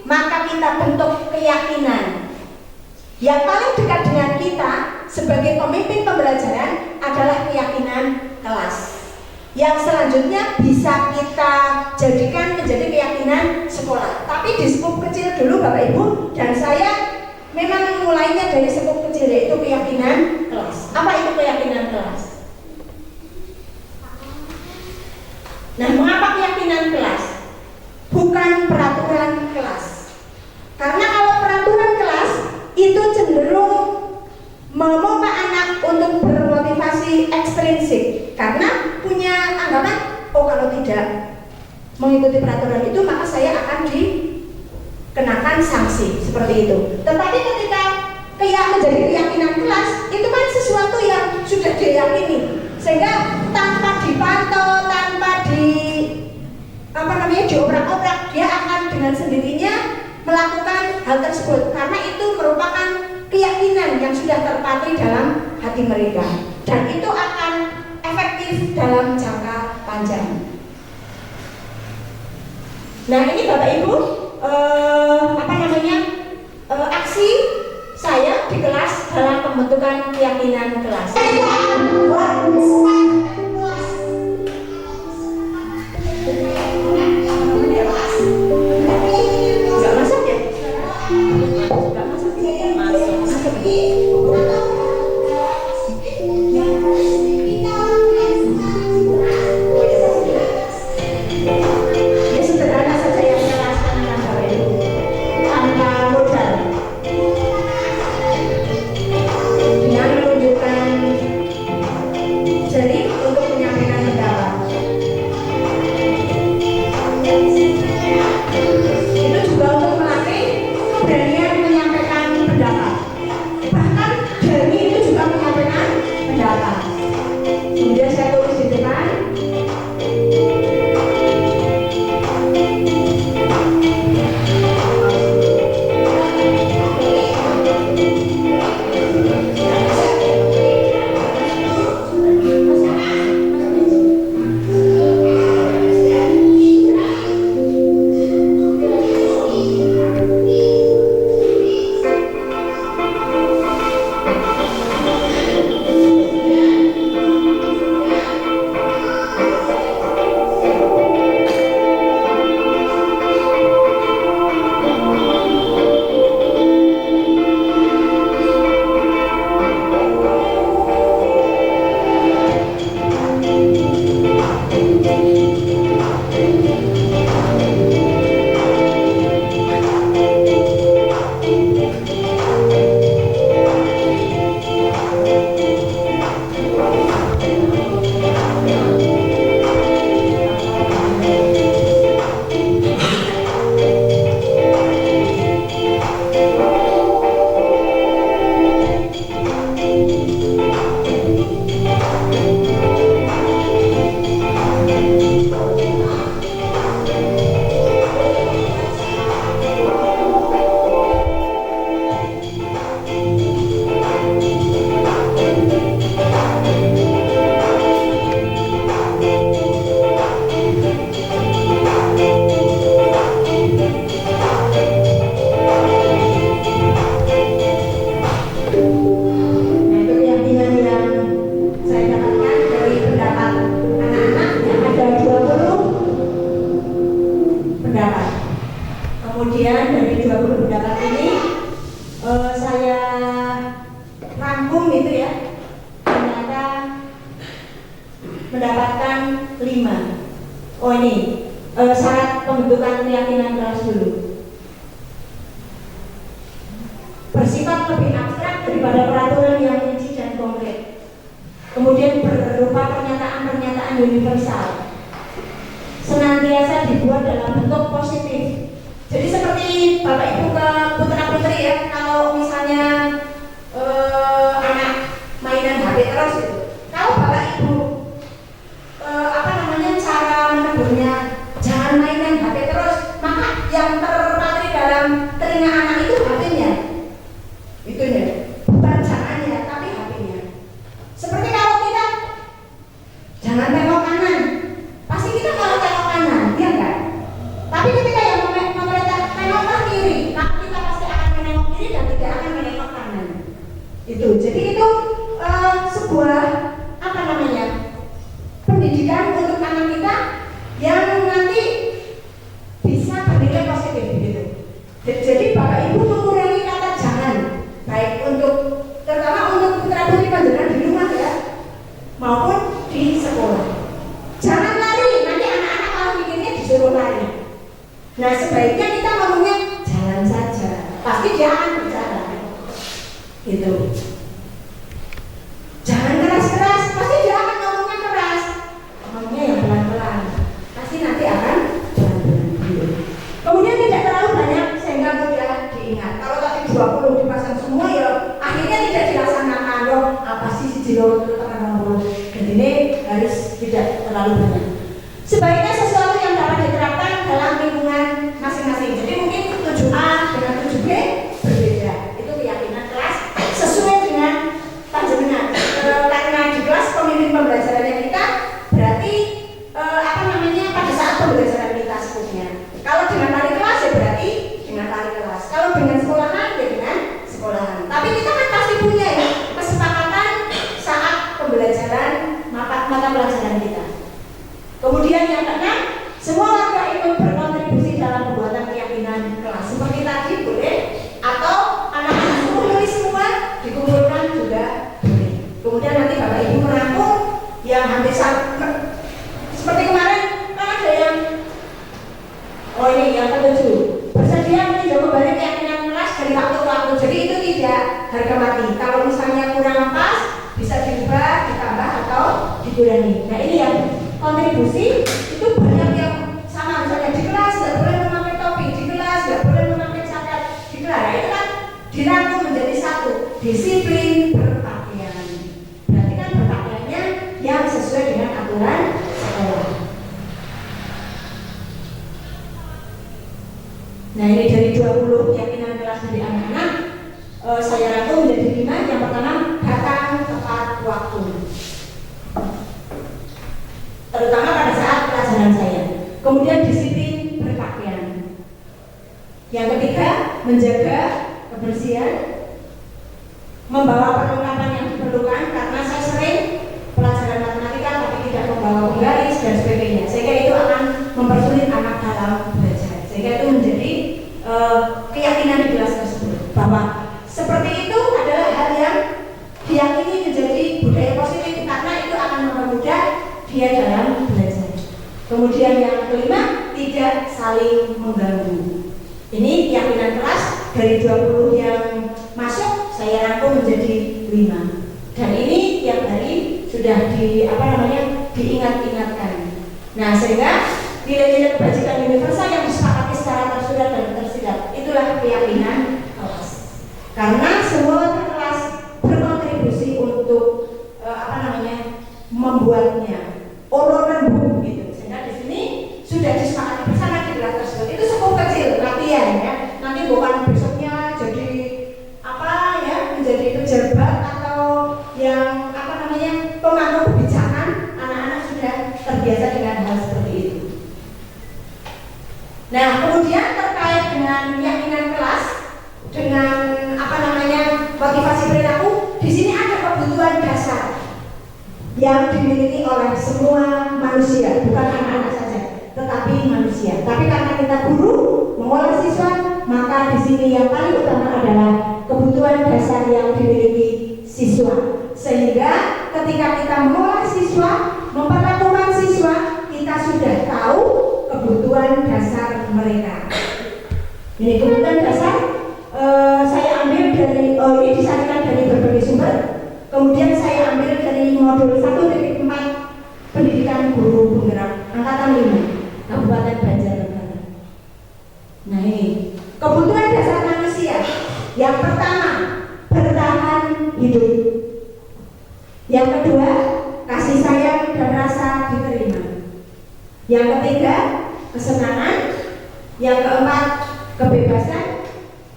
Speaker 1: maka kita bentuk keyakinan. Yang paling dekat dengan kita sebagai pemimpin pembelajaran adalah keyakinan kelas. Yang selanjutnya bisa kita jadikan menjadi keyakinan sekolah. Tapi di skup kecil dulu Bapak Ibu, dan saya memang mulainya dari skup kecil, yaitu keyakinan kelas. Apa itu keyakinan kelas? Nah, mengapa keyakinan kelas? Bukan peraturan kelas. Karena kalau peraturan kelas itu cenderung memompa anak untuk bermotivasi ekstrinsik, karena punya anggapan, kalau tidak mengikuti peraturan itu maka saya akan dikenakan sanksi, seperti itu. Tetapi ketika menjadi keyakinan kelas, itu kan sesuatu yang sudah diyakini, sehingga tanpa dipantau, tanpa diobrak-obrak, dia akan dengan sendirinya melakukan hal tersebut, karena itu merupakan keyakinan yang sudah terpatri dalam hati mereka, dan itu akan efektif dalam jangka panjang. Nah ini Bapak Ibu, aksi saya di kelas dalam pembentukan keyakinan kelas. Nggak masuk ya? Nggak masuk ya? Masuk. Ini sederhana saja yang saya jelaskan dengan Bapak Ibu, tanpa modal, dengan menunjukkan jari untuk menyampaikan pendapat. Itu juga untuk melatih keberanian menyampaikan pendapat. Bahkan jari itu juga menyampaikan pendapat. Kemudian saya tulis di depan. Kemudian dari 20 pendapat ini saya rangkum itu ya, ternyata mendapatkan 5. Oh ini syarat pembentukan keyakinan kelas dulu. Bersifat lebih abstrak daripada peraturan yang rinci dan konkret. Kemudian berupa pernyataan-pernyataan universal. Senantiasa dibuat dalam bentuk positif. Jadi seperti Bapak Ibu ke putra putri ya, kalau misalnya anak mainan HP terus itu, kalau Bapak Ibu cara menegurnya jangan mainan HP terus, maka yang terpatri dalam telinga anak itu HP-nya, itunya, bukan jangannya tapi HP-nya. Seperti kalau kita jangan tengok kanan, pasti kita kalau tengok kanan, ya kan? Tapi ketika yang pemerintah tengoklah kiri, maka kita pasti akan menengok kiri dan tidak akan menengok kanan. Itu, jadi itu sebuah pendidikan untuk anak kita yang nanti bisa bernilai positif gitu. Jadi Bapak Ibu mengurangi kata jangan, baik untuk terutama untuk putra putri panjenengan di rumah ya, maupun di sekolah. Jangan lari, nanti anak-anak kalau pikirnya disuruh lari. Nah sebaiknya kita ngomongnya jalan saja, pasti dia akan berjalan gitu. Jangan keras-keras, pasti dia akan ngomongnya keras. Ngomongnya yang pelan-pelan, pasti nanti akan pelan-pelan gitu. Kemudian tidak terlalu banyak sehingga mudah diingat. Kalau tadi 20 dipasang semua ya akhirnya tidak dilaksanakan. Loh apa sih si Jilo itu tekan ngomong. Dan ini harus tidak terlalu banyak. Sebaiknya sesuatu yang dapat diterapkan dalam lingkungan masing-masing. Jadi mungkin 7A dengan 7B berbeda. Itu keyakinan kelas sesuai dengan panjenengan. Karena di kelas pemimpin pembelajarannya kita berarti yang ketujuh, bersedia meninjau kembali keyakinan kelas dari waktu ke waktu. Jadi itu tidak harga mati. Kalau misalnya kurang pas, bisa diubah, ditambah atau dikurangi. Nah ini yang kontribusi itu banyak yang sama. Misalnya di kelas nggak boleh memakai topi, di kelas nggak boleh memakai jaket, di kelas. Nah, itu kan dirangkum menjadi satu, disiplin berpakaian. Berarti kan berpakaiannya yang sesuai dengan aturan sekolah. Nah ini dari 20 keyakinan kelas dari anak-anak, saya rangkum menjadi 5. Yang pertama, datang tepat waktu, terutama pada saat pelajaran saya. Kemudian disiplin berpakaian. Yang ketiga, menjaga kebersihan, membawa perlengkapan yang diperlukan, karena saya sering pelajaran matematika tapi tidak membawa penggaris dan sebagainya, sehingga itu akan mempersulit anak dalam belajar. Sehingga itu menjadi keyakinan di kelas tersebut, bahwa seperti itu adalah hal yang diyakini menjadi budaya positif, karena itu akan mempermudah dia dalam belajar. Kemudian yang kelima, tidak saling mengganggu. Ini keyakinan kelas dari 20 yang masuk, saya rangkum menjadi 5. Dan ini tiap hari sudah diingat-ingatkan. Nah, sehingga nilai-nilai kebajikan universal yang disepakati secara tersurat dan tersirat, itulah keyakinan kelas. Karena semua kelas berkontribusi untuk membuatnya orang gitu. Sehingga di sini sudah disepakati bersama di kelas tersebut. Itu cukup kecil latihan ya. Nanti bukan besoknya jadi menjadi pejabat atau yang pemangku kebijakan. Anak-anak sudah terbiasa dengan hal seperti itu. Nah, kemudian terkait dengan keyakinan kelas, dengan motivasi perilaku, di sini ada kebutuhan dasar yang dimiliki oleh semua manusia, bukan anak-anak saja, tetapi manusia. Tapi karena kita guru mengolah siswa, maka di sini yang paling utama adalah kebutuhan dasar yang dimiliki siswa. Sehingga ketika kita mengolah siswa, memperlakukan siswa, kita sudah tahu kebutuhan dasar mereka. Ini kebutuhan dasar saya ambil dari ini disajikan dari berbagai sumber. Kemudian saya ambil dari modul 1.4 pendidikan guru penggerak angkatan 5 Kabupaten Banjarnegara. Nah ini kebutuhan dasar manusia. Yang pertama, bertahan hidup. Yang kedua, kasih sayang dan rasa diterima. Yang ketiga, kesenangan. Yang keempat, kebebasan.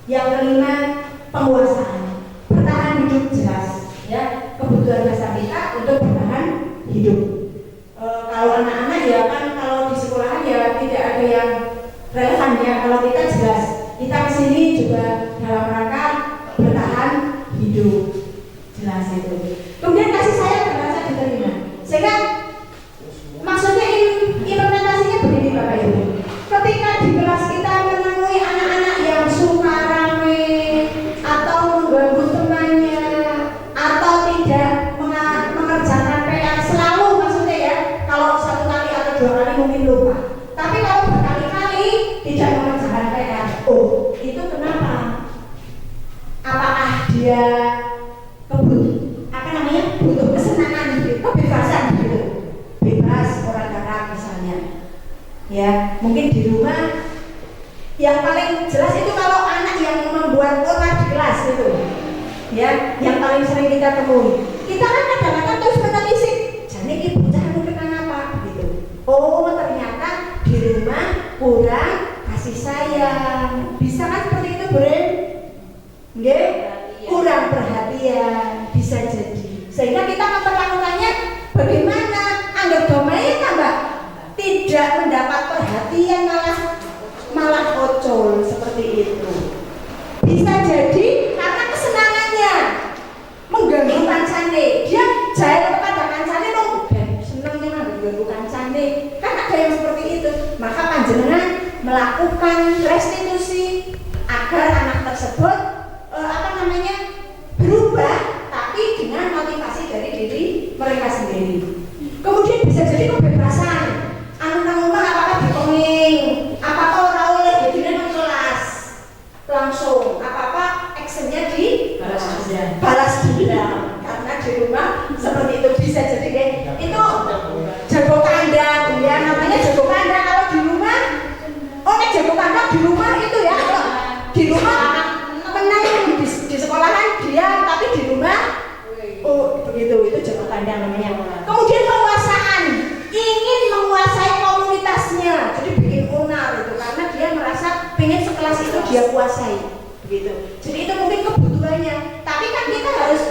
Speaker 1: Yang kelima, penguasaan. Bertahan hidup jelas ya, kebutuhan dasar kita untuk bertahan hidup. Kalau anak-anak ya kan, kalau di sekolahan ya tidak ada yang relevan ya. Kalau kita jelas, kita kesini juga dalam rangka bertahan hidup, jelas itu. Kemudian kasih sayang dan rasa diterima. Sehingga maksudnya implementasinya begini Bapak Ibu. Ketika di kelas kita menemui anak-anak yang suka rame atau mengganggu temannya atau tidak mengerjakan PR selalu, maksudnya ya, kalau 1 kali atau 2 kali mungkin lupa, tapi kalau berkali-kali tidak mengerjakan PR, itu kenapa? Apakah dia butuh kesenangan gitu, kebebasan gitu, bebas orang garang misalnya ya. Mungkin di rumah yang paling jelas itu kalau anak yang membuat onar di kelas gitu ya, yang paling sering kita temui. Kita kan kadang-kadang terus menelisik, jadi ibu jangan kenapa gitu. Ternyata di rumah kurang kasih sayang. Bisa kan seperti itu, Bren? Nggih? Kurang perhatian, bisa jadi. Sehingga kita memperlakukannya bagaimana? Anggap domain Mbak, tidak mendapat perhatian, malah ocol seperti itu. Bisa jadi karena kesenangannya mengganggu kancane. Dia jahil kepada kancane senengnya mengganggu kancane. Kan ada yang seperti itu. Maka panjenengan melakukan restitusi agar anak tersebut berubah, tapi dengan motivasi dari diri mereka sendiri. Kemudian bisa jadi kebebasan. Anak rumah apakah dipenging, apakah ora oleh di rumah itu ya, kalau di rumah menang di sekolahan dia, tapi di rumah begitu, itu jago kandang namanya. Kemudian penguasaan, ingin menguasai komunitasnya, jadi bikin onar itu karena dia merasa pengen sekelas itu dia kuasai, begitu. Jadi itu mungkin kebutuhannya, tapi kan kita harus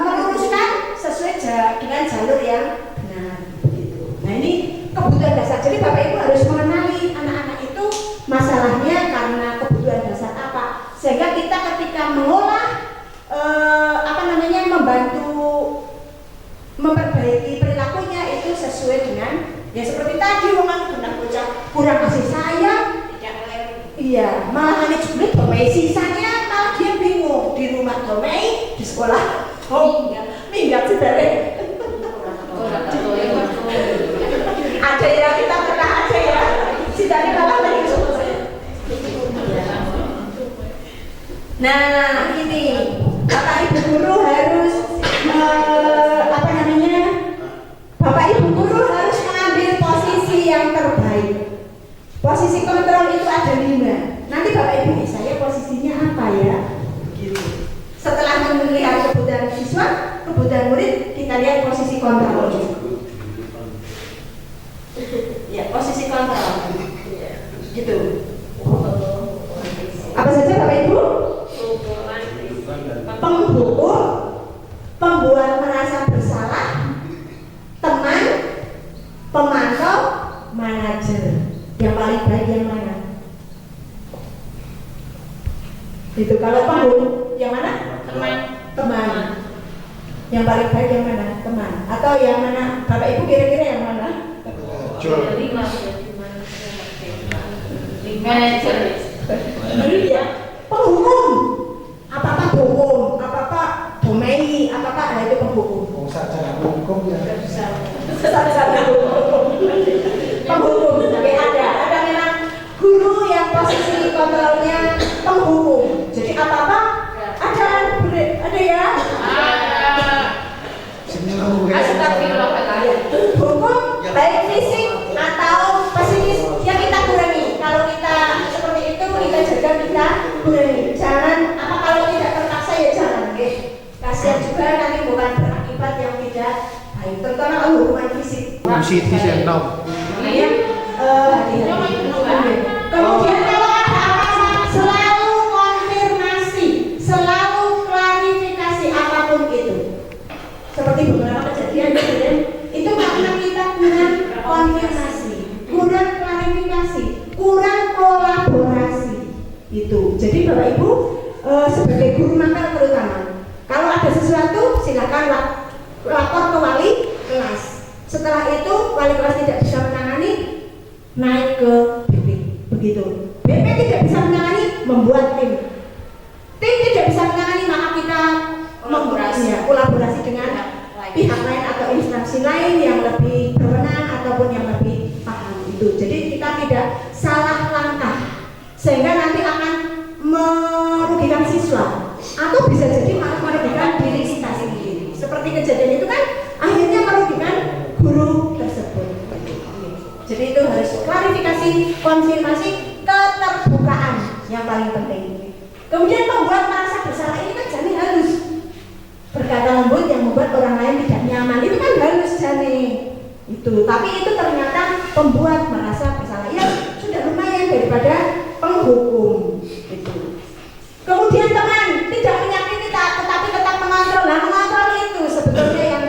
Speaker 1: meluruskan sesuai dengan jalur yang benar, begitu. Nah ini kebutuhan dasar. Jadi Bapak Ibu harus mengenali anak-anak itu masalahnya karena kebutuhan dasar apa, sehingga kita ketika mengolah membantu memperbaiki perilakunya itu sesuai dengan ya seperti tadi orang benar bocah kurang kasih sayang, iya malah hanya cuma domei sisanya, malah dia bingung di rumah domei, di sekolah minggat saudara. Ada ya, kita pernah aja ya, sidangnya malah lagi. Nah ini Bapak Ibu guru harus Bapak Ibu guru harus mengambil posisi yang terbaik. Posisi kontrol itu ada 5. Nanti Bapak Ibu saya posisinya apa ya? Gitu. Setelah melihat kebutuhan siswa, kebutuhan murid, kita lihat posisi kontrol. Ya, posisi kontrol. Gitu. Apa saja Bapak Ibu? Penghukum, pembuat merasa bersalah, teman, pemantau, manajer. Yang paling baik yang mana? Itu kalau penghukum yang mana? Teman. Yang paling baik yang mana? Teman. Atau yang mana? Bapak Ibu kira-kira yang mana? Manajer. Iya. Penghukum. Apa-apa hukum, apa-apa domei, apa-apa itu penghukum.
Speaker 4: Sarjana hukum ya.
Speaker 1: Sarjana hukum. Penghukum, tapi ada memang guru yang posisi kontrolnya penghukum. Jadi apa-apa ada ya. Hukum baik fisik atau pesimis yang kita kurangi. Kalau kita seperti itu kita jaga, kita kurangi. Jangan apa kalau tidak terpaksa ya jangan. Kasihan juga nanti bukan berakibat yang tidak baik. Terutama kalau hukuman fisik.
Speaker 4: Siti sentom.
Speaker 1: Kemudian kalau ada apa-apa selalu konfirmasi, selalu klarifikasi apapun itu. Seperti beberapa kejadian itu karena kita kurang konfirmasi, kurang klarifikasi, kurang kolaborasi. Itu. Jadi Bapak Ibu sebagai guru makar terutama, kalau ada sesuatu silakan lapor ke wali kelas. Setelah itu wali kelas tidak bisa menangani, naik ke BP. Begitu. BP tidak bisa menangani, membuat tim. Tim tidak bisa menangani, maka kita kolaborasi dengan pihak lain atau instansi lain yang lebih berwenang ataupun yang lebih paham itu. Jadi kita tidak salah langkah sehingga nanti akan merugikan siswa atau bisa jadi malah merugikan diri kita sendiri. Seperti kejadian itu kan akhirnya merugikan guru tersebut. Jadi itu harus klarifikasi, konfirmasi, keterbukaan yang paling penting. Kemudian membuat merasa bersalah ini kan jani halus. Berkata lembut yang membuat orang lain tidak nyaman itu kan halus jani. Itu, tapi itu ternyata pembuat merasa bersalah. Ya sudah lumayan daripada penghukum itu. Kemudian teman tidak menyakiti tetapi tetap mengontrol. Nah mengontrol itu sebetulnya yang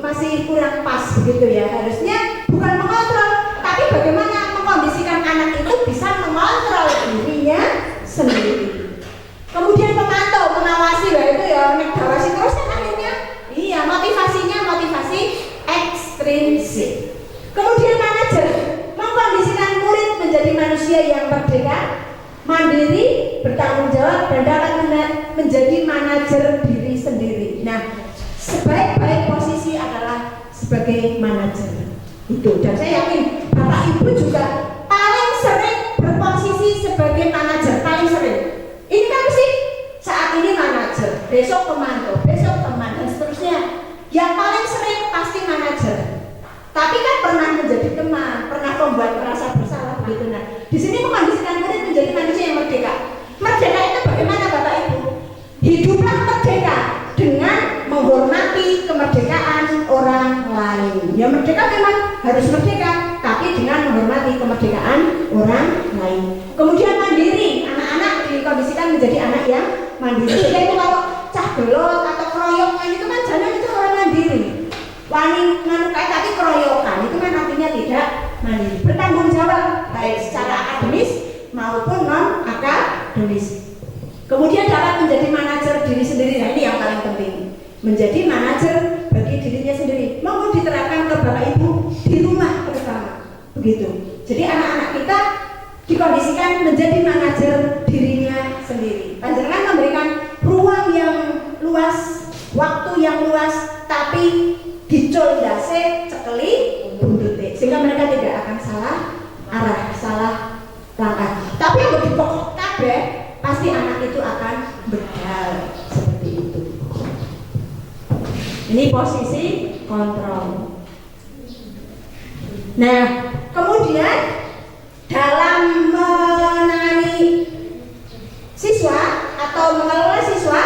Speaker 1: masih kurang pas begitu ya. Harusnya bukan mengontrol, tapi bagaimana mengkondisikan anak itu bisa mengontrol dirinya sendiri. Kemudian pemantau, mengawasi, lah itu ya mengawasi terus kan akhirnya. Iya, motivasinya motivasi ekstrinsik. Kemudian manajer, mengkondisikan murid menjadi manusia yang merdeka, mandiri, bertanggung jawab, dan dapat menjadi manajer diri sendiri. Nah, sebaik-baik posisi adalah sebagai manajer itu. Dan saya yakin Bapak Ibu juga paling sering berposisi sebagai manajer, paling sering. Ini kan sih saat ini manajer, besok pemantau, besok teman, dan seterusnya. Yang paling sering pasti manajer. Tapi kan pernah menjadi teman, pernah membuat merasa bersalah begitu. Nah, Di sini mengkondisikan murid menjadi manusia yang merdeka. Merdeka itu bagaimana Bapak Ibu? Hiduplah merdeka dengan menghormati kemerdekaan orang lain. Ya merdeka memang harus merdeka, tapi dengan menghormati kemerdekaan orang lain. Kemudian mandiri, anak-anak dikondisikan menjadi anak yang mandiri. Jadi kalau cah belot atau keroyokan itu kan jangan itu orang mandiri. Wani nganukai tapi keroyokan itu kan artinya tidak mandiri. Bertanggung jawab baik secara akademis maupun non akademis. Kemudian dapat menjadi manajer diri sendiri. Nah ini yang paling penting, menjadi manajer bagi dirinya sendiri. Mau diterapkan ke Bapak Ibu di rumah terutama begitu. Jadi anak-anak kita dikondisikan menjadi manajer dirinya sendiri. Panjenengan memberikan ruang yang luas, waktu yang luas, tapi dicul dase cekeli bundute, sehingga mereka tidak akan salah arah, salah langkah. Tapi yang dipokok kabeh pasti anak itu akan bedal seperti itu. Ini posisi kontrol. Nah, kemudian dalam menangani siswa atau mengelola siswa,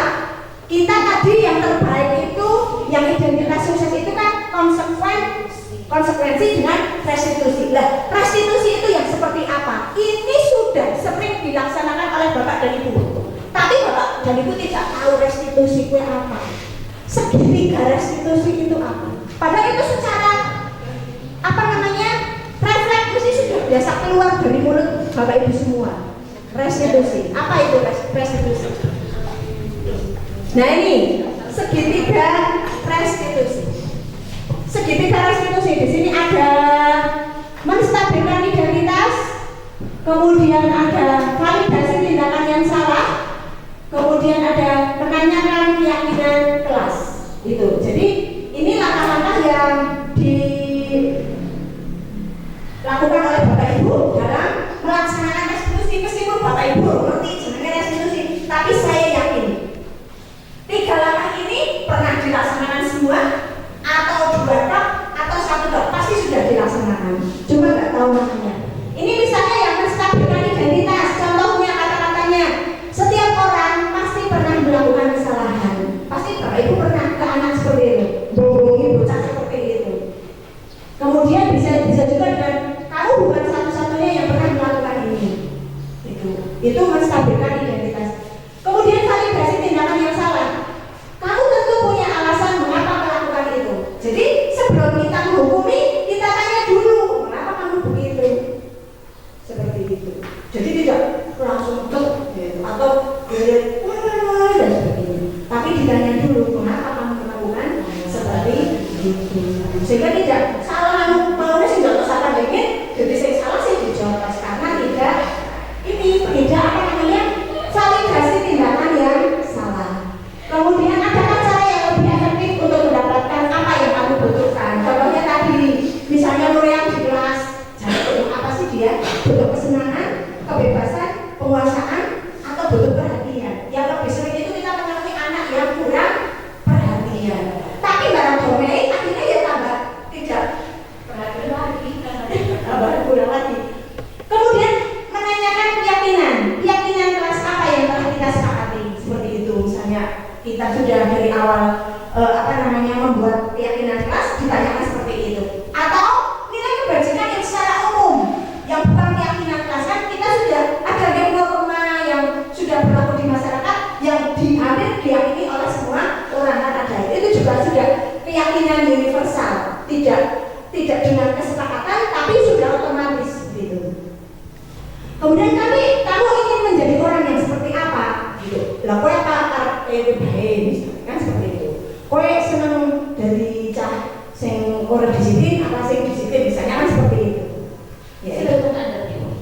Speaker 1: kita tadi yang terbaik itu, yang identitas sukses itu kan konsekuensi dengan restitusi. Nah, restitusi itu yang seperti apa? Ini sudah sering dilaksanakan oleh Bapak dan Ibu. Tapi Bapak dan Ibu tidak tahu restitusi itu apa. Segitiga restitusi itu apa? Padahal itu secara refleksi sudah biasa keluar dari mulut Bapak Ibu semua. Restitusi. Apa itu restitusi? Nah ini segitiga restitusi. Segitiga restitusi di sini ada menstabilkan identitas, kemudian ada validasi tindakan yang salah, kemudian ada menanyakan keyakinan kelas. Itu. Jadi ini langkah-langkah yang dilakukan oleh Bapak Ibu dalam melaksanakan restitusi. Meskipun Bapak Ibu ngerti jenenge restitusi, tapi saya yakin 3 langkah ini pernah dilaksanakan semua, atau 2 dok, atau 1 dok, pasti sudah dilaksanakan. Cuma nggak tahu namanya. Ini misalnya yang menstabilkan identitas, contohnya kata-katanya, setiap orang pasti pernah melakukan kesalahan. Pasti Bapak Ibu pernah ke anak seperti itu, bohongi bocah seperti itu. Kemudian bisa juga dengan kamu bukan satu-satunya yang pernah melakukan ini. Itu menstabilkan identitas. Kemudian validasi tindakan yang salah. Kamu tentu punya alasan mengapa melakukan itu. Jadi sebelum kita menghukumi, kita tanya dulu mengapa kamu begitu. Seperti itu. Jadi tidak langsung tuh atau dan sebagainya. Tapi ditanya dulu mengapa kamu melakukan seperti itu. Sehingga tidak salah kamu maunya sih nggak usah dingin. Jadi saya salah sih dijawab karena tidak apa namanya validasi tindakan yang salah. Kemudian adakah cara yang lebih efektif untuk mendapatkan apa yang kamu butuhkan? Contohnya tadi, misalnya murid yang di kelas, jadi apa sih dia? Butuh kesenangan, kebebasan, penguasaan, atau butuh perhatian? Yang lebih sering itu kita menemui anak yang kurang perhatian. Tapi barang domei akhirnya ya tambah tidak perhatian lagi, tambah kurang lagi. Kemudian menanyakan keyakinan kelas apa yang telah kita sepakati, seperti itu. Misalnya kita sudah dari awal membuat keyakinan kelas, ditanyakan seperti itu. Atau nilai kebajikan yang secara umum, yang bukan keyakinan kelas, kan kita sudah ada norma yang sudah berlaku di masyarakat yang diambil diyakini oleh semua orang, kan ada. Itu juga sudah keyakinan universal, tidak dengan kesepakatan, tapi sudah otomatis gitu. Kemudian kamu ingin menjadi orang yang seperti apa? Gitu. Lah kowe apa karakter baik kan seperti itu. Kowe seneng dari cah sing ora disiplin apa sing disiplin, misalnya kan seperti itu. Ya,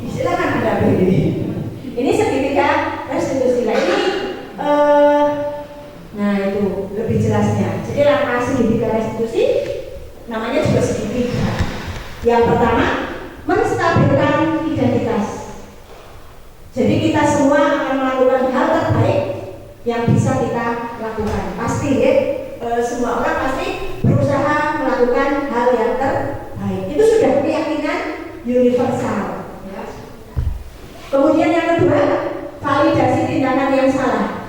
Speaker 1: silakan Anda pilih. Ini segitiga restitusi ini nah itu lebih jelasnya. Jadi langkah segitiga restitusi namanya juga segitiga. Yang pertama, menstabilkan identitas. Jadi kita semua akan melakukan hal terbaik yang bisa kita lakukan. Pasti ya, semua orang pasti berusaha melakukan hal yang terbaik. Itu sudah keyakinan universal. Ya. Kemudian yang kedua, validasi tindakan yang salah.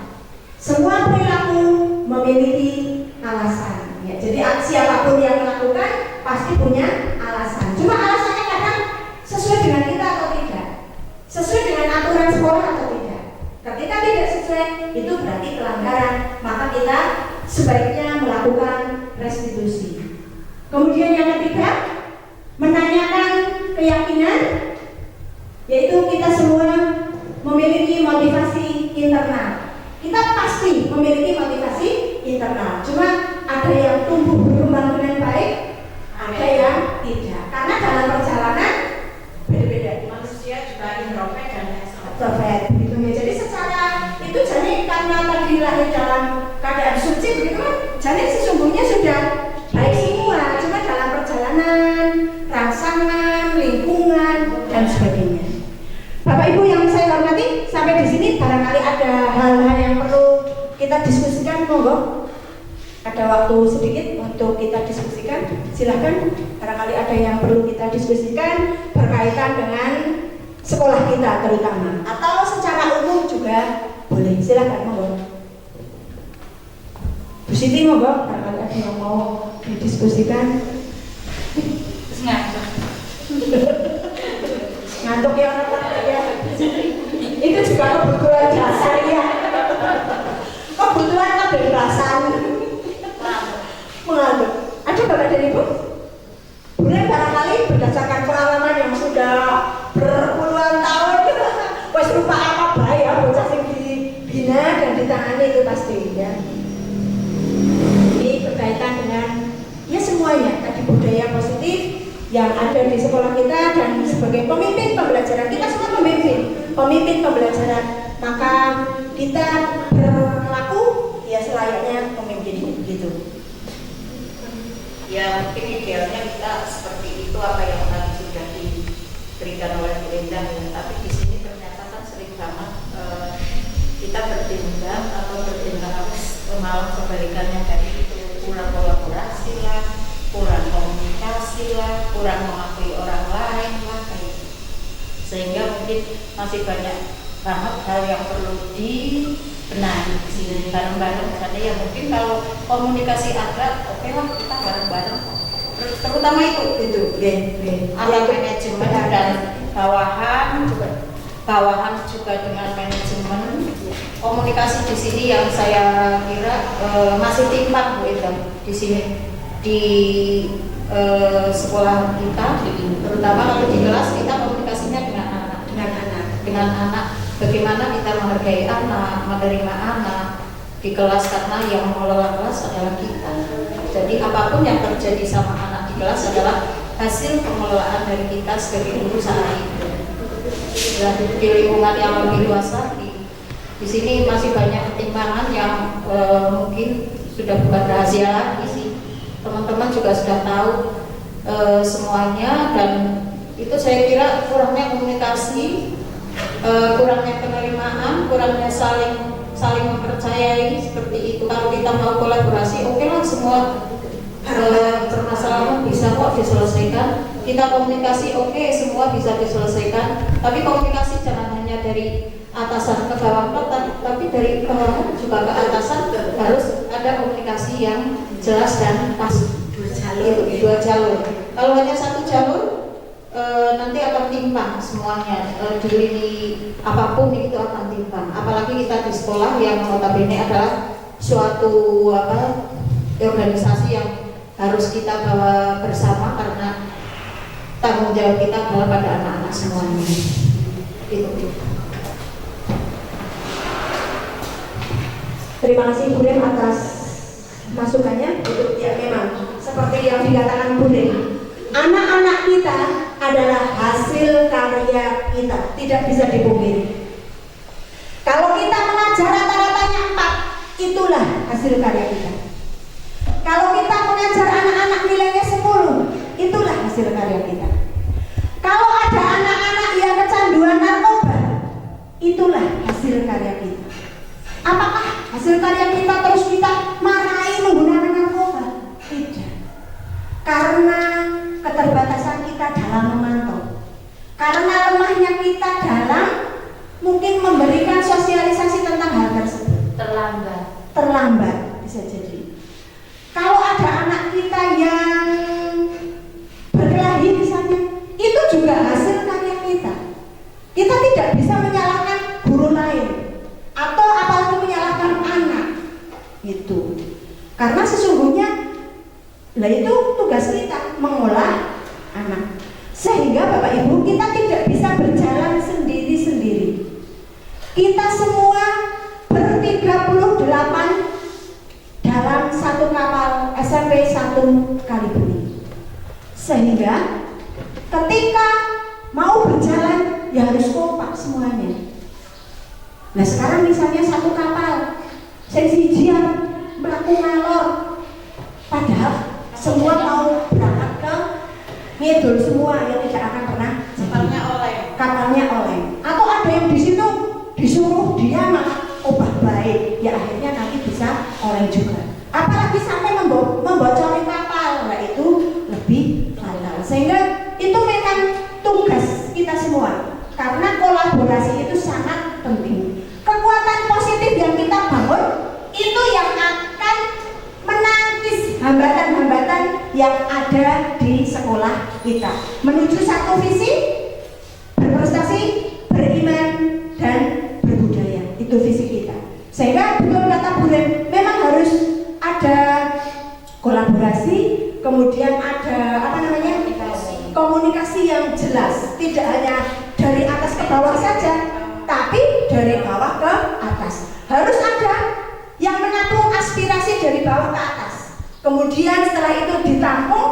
Speaker 1: Semua perilaku memiliki alasan. Ya, jadi siapapun yang melakukan pasti punya alasan. Cuma alasannya kadang sesuai dengan kita atau tidak, sesuai dengan aturan sekolah atau tidak. Ketika tidak sesuai, itu berarti pelanggaran. Maka kita sebaiknya melakukan restitusi. Kemudian yang ketiga, menanyakan keyakinan, yaitu kita semua memiliki motivasi internal. Kita pasti memiliki motivasi internal. Cuma ada yang tumbuh berkembang dengan baik, ada yang tidak. Karena dalam perjalanan beda-beda.
Speaker 3: Manusia juga introvert dan
Speaker 1: Extrovert, gitu ya. Jadi secara itu jadi karena tadi lahir dalam keadaan suci, begitu kan? Jadi sesungguhnya sudah baik semua. Cuma dalam perjalanan, rangsangan, lingkungan dan sebagainya. Bapak Ibu yang saya hormati, sampai di sini barangkali ada hal-hal yang perlu kita diskusikan, monggo. Ada waktu sedikit untuk kita diskusikan, silahkan. Barangkali ada yang perlu kita diskusikan berkaitan dengan sekolah kita terutama, atau secara umum juga boleh. Silahkan, monggo. Bu Siti, monggo. Barangkali ada yang mau didiskusikan. Ngantuk ya orang-orang ya. Itu juga kebutuhan dasar ya. Kebutuhan kebebasan. Mengantuk. Ada Bapak dan Ibu? Boleh barangkali berdasarkan pengalaman yang sudah berpuluhan tahun, wes lupa apa baik ya bocah sing dibina dan ditangani itu pasti ya. Ini berkaitan dengan ya semuanya tadi budaya positif yang ada di sekolah kita, dan sebagai pemimpin pembelajaran kita semua pemimpin pembelajaran, maka kita berlaku ya selayaknya pemimpin gitu.
Speaker 3: ya mungkin idealnya kita seperti itu apa yang tadi sudah diberikan oleh Bu Endang ya. Tapi di sini ternyata kan sering banget kita bertindak atau bertindak harus malah kebalikannya tadi itu, kurang kolaborasi lah, kurang komunikasi lah, kurang mengakui orang lain lah kayak gitu. Sehingga mungkin masih banyak banget hal yang perlu dibenahi di sini bareng-bareng. Karena ya mungkin kalau komunikasi ada, oke lah kita bareng-bareng. Terutama itu antara manajemen dan bawahan juga dengan manajemen. Komunikasi di sini yang saya kira masih timpang Bu Endang di sini di sekolah kita, terutama kalau di kelas kita komunikasinya dengan anak, bagaimana kita menghargai anak, menerima anak di kelas, karena yang mengelola kelas adalah kita. Jadi apapun yang terjadi sama anak di kelas adalah hasil pengelolaan dari kita sebagai guru saat itu. Dan di lingkungan yang lebih luas lagi, di sini masih banyak pertimbangan yang mungkin sudah bukan rahasia lagi sih. Teman-teman juga sudah tahu semuanya, dan itu saya kira kurangnya komunikasi, kurangnya penerimaan, kurangnya saling mempercayai seperti itu. Kalau kita mau kolaborasi, oke lah semua permasalahan bisa kok diselesaikan. Kita komunikasi, oke semua bisa diselesaikan. Tapi komunikasi jangan hanya dari atasan ke bawah, tapi dari bawah juga ke atasan harus ada komunikasi yang jelas dan pas. Dua jalur. Kalau hanya satu jalur nanti akan timpang semuanya, di lini apapun itu akan timpang. Apalagi kita di sekolah yang notabene adalah suatu organisasi yang harus kita bawa bersama, karena tanggung jawab kita adalah pada anak-anak semuanya. Itu.
Speaker 1: Terima kasih Bu Dem atas masukannya. Itu ya memang seperti yang dikatakan Bu Dem, anak-anak kita adalah hasil karya kita, tidak bisa dipungkiri. Kalau kita mengajar rata-ratanya 4, itulah hasil karya kita. Kalau kita mengajar anak-anak nilainya 10, itulah hasil karya kita. Kalau ada anak-anak yang kecanduan narkoba, itulah hasil karya kita. Apakah hasil karya kita terus kita marahi menggunakan narkoba? Tidak. Karena keterbatasan kita dalam memantau, karena lemahnya kita dalam memberikan sosialisasi tentang hal tersebut? Terlambat bisa jadi. Kalau ada anak kita yang berkelahi misalnya, itu juga hasil karya kita. Kita tidak bisa menyalahkan guru lain atau apalagi menyalahkan anak itu, karena sesungguhnya lah itu tugas kita mengolah anak. Sehingga Bapak Ibu, kita tidak bisa berjalan sendiri-sendiri. Kita semua ber-38 dalam satu kapal SMP 1 Kalibuni. Sehingga ketika mau berjalan ya harus kompak semuanya. Nah sekarang misalnya satu kapal siji-sijian mlaku ngalor, padahal semua mau berangkat ke ngidul semua, yang tidak akan pernah kapalnya oleng. Atau ada yang di situ disuruh dia malah obat baik, ya akhirnya nanti bisa oleng juga. Apalagi sampai membocori kapal, nah itu lebih fatal. Sehingga itu memang tugas kita semua, karena kolaborasi itu sangat penting. Kekuatan positif yang kita bangun itu yang akan menangkis hambatan-hambatan yang ada di sekolah kita menuju satu visi, berprestasi, beriman, dan berbudaya. Itu visi kita. Sehingga betul kata Bu Ren, memang harus ada kolaborasi, kemudian ada komunikasi yang jelas, tidak hanya dari atas ke bawah saja, tapi dari bawah ke atas. Harus ada yang menampung aspirasi dari bawah ke atas. Kemudian setelah itu ditampung,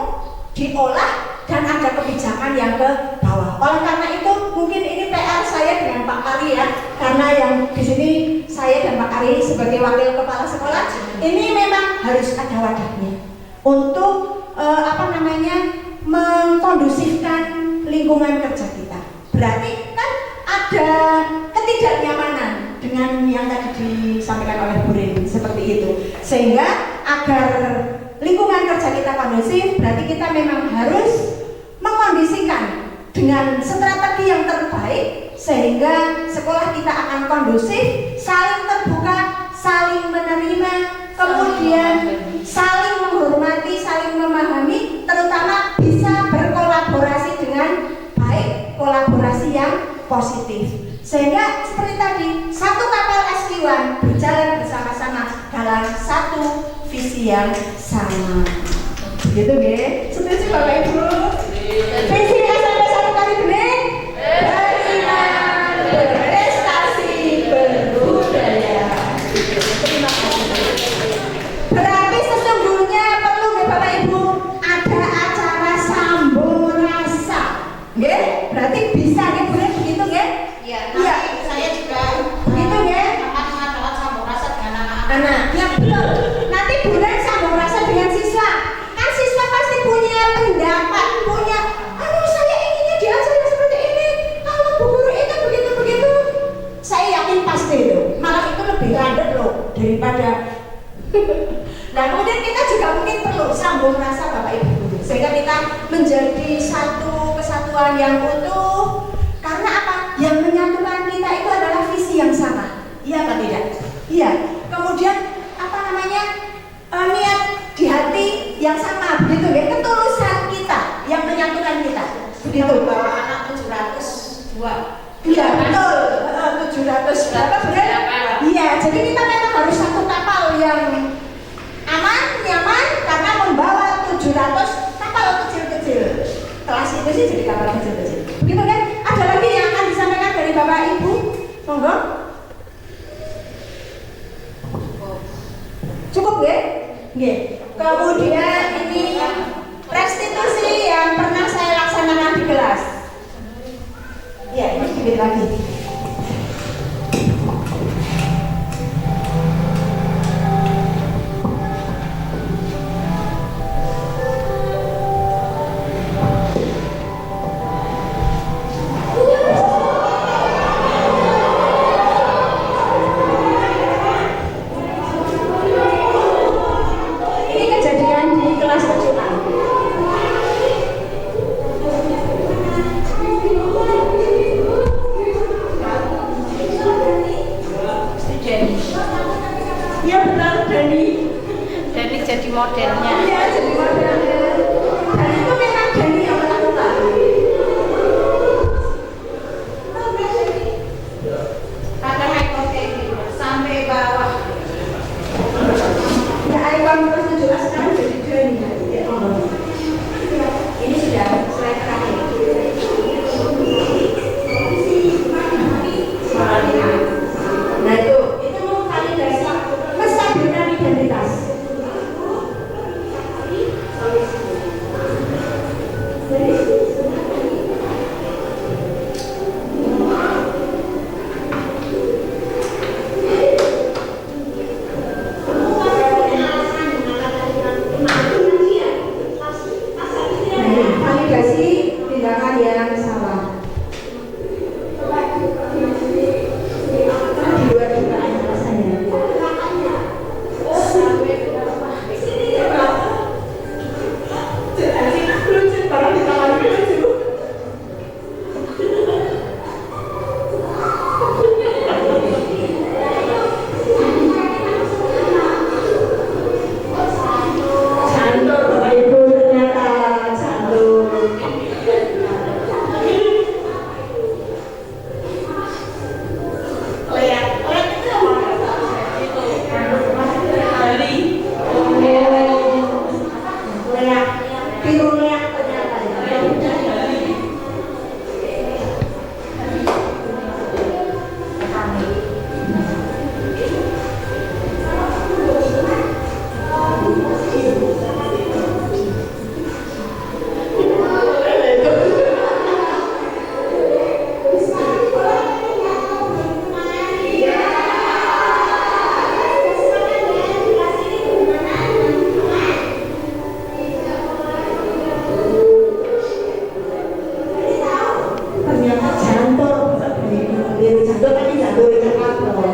Speaker 1: diolah, dan ada kebijakan yang ke bawah. Oleh karena itu, mungkin ini PR saya dengan Pak Ari ya, karena yang di sini saya dan Pak Ari sebagai wakil kepala sekolah, ini memang harus ada wadahnya untuk mengkondusifkan lingkungan kerja kita. Berarti kan ada ketidaknyamanan dengan yang tadi disampaikan oleh Bu Rin seperti itu. Sehingga agar lingkungan kerja kita kondusif, berarti kita memang harus mengkondisikan dengan strategi yang terbaik sehingga sekolah kita akan kondusif, saling terbuka, saling menerima, kemudian saling menghormati, saling memahami, terutama bisa berkolaborasi dengan baik, kolaborasi yang positif. Sehingga seperti tadi, satu kapal SQ1 berjalan bersama-sama dalam satu visi yang sama. Gitu nggih. Setuju Bapak Ibu? Visi SMP 1 Kalibuni beriman, berprestasi, berbudaya. Terima kasih. Berarti sesungguhnya perlu nggih Bapak Ibu ada acara sambung rasa. Nggih? Berarti bisa nggih Bu Rin begitu nggih?
Speaker 3: Iya.
Speaker 1: Iya.
Speaker 3: Saya juga
Speaker 1: Begitu nggih?
Speaker 3: akan mengadakan sambung rasa dengan anak-anak.
Speaker 1: Anak, ya betul. Nanti Bu Ren sambung rasa dengan siswa. Kan siswa pasti punya pendapat, punya, saya inginnya diajarkan seperti ini. Kalau Bu Guru itu begitu-begitu. Saya yakin pasti loh. Malah itu lebih landep loh daripada. Nah kemudian kita juga mungkin perlu sambung rasa Bapak Ibu Guru, sehingga kita menjadi satu kesatuan yang utuh. Karena apa? Yang menyatukan kita itu adalah visi yang sama. Iya atau tidak? Iya. Kemudian niat di hati yang sama, begitu ya, ketulusan kita yang menyatukan kita, begitu.
Speaker 3: Bawa anak 702.
Speaker 1: Iya betul, 700 berapa benar? Iya, jadi kita memang harus satu kapal yang aman, nyaman, karena membawa 700 kapal kecil-kecil. Kelas itu sih jadi kapal kecil-kecil. Begitu kan? Ada lagi yang akan disampaikan dari Bapak Ibu? Monggo. Cukup ya? Nggih. Kemudian ini restitusi yang pernah saya laksanakan di kelas. Ya, ini sedikit lagi. Ini kejadian di kelas kejutan.
Speaker 3: modelnya.
Speaker 1: Iya, jadi modelnya. Dan itu memang Dani yang melakukan. Ada high sampai bawah. Ya, Iwan terus 17 sekarang jadi Dani. Ini sudah slide terakhir. Nah itu validasi menstabilkan identitas. Validasi tindakan yang salah. Di luar dugaan rasanya. Cantur Bapak Ibu, ternyata cantur. Lihat itu apa? Lihat, biru lihat ternyata ya. Ternyata jantung dari jantung tapi jantung itu apa?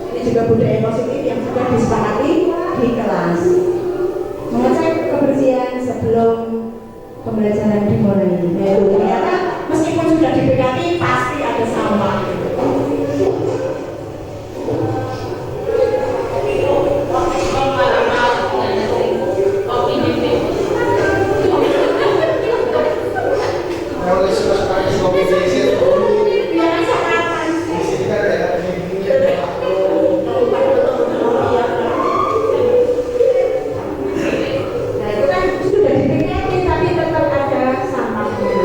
Speaker 1: Ini juga budaya positif yang sudah disepakati di kelas. Mengecek kebersihan sebelum pembelajaran dimulai. Nah, ternyata meskipun sudah didekati pasti ada sampah.
Speaker 4: Kalau suka kopi sisir,
Speaker 1: Biasa kapan
Speaker 4: di
Speaker 1: sih?
Speaker 4: sini kan ada
Speaker 1: Nah itu kan sudah didekati tapi tetap ada sampahnya.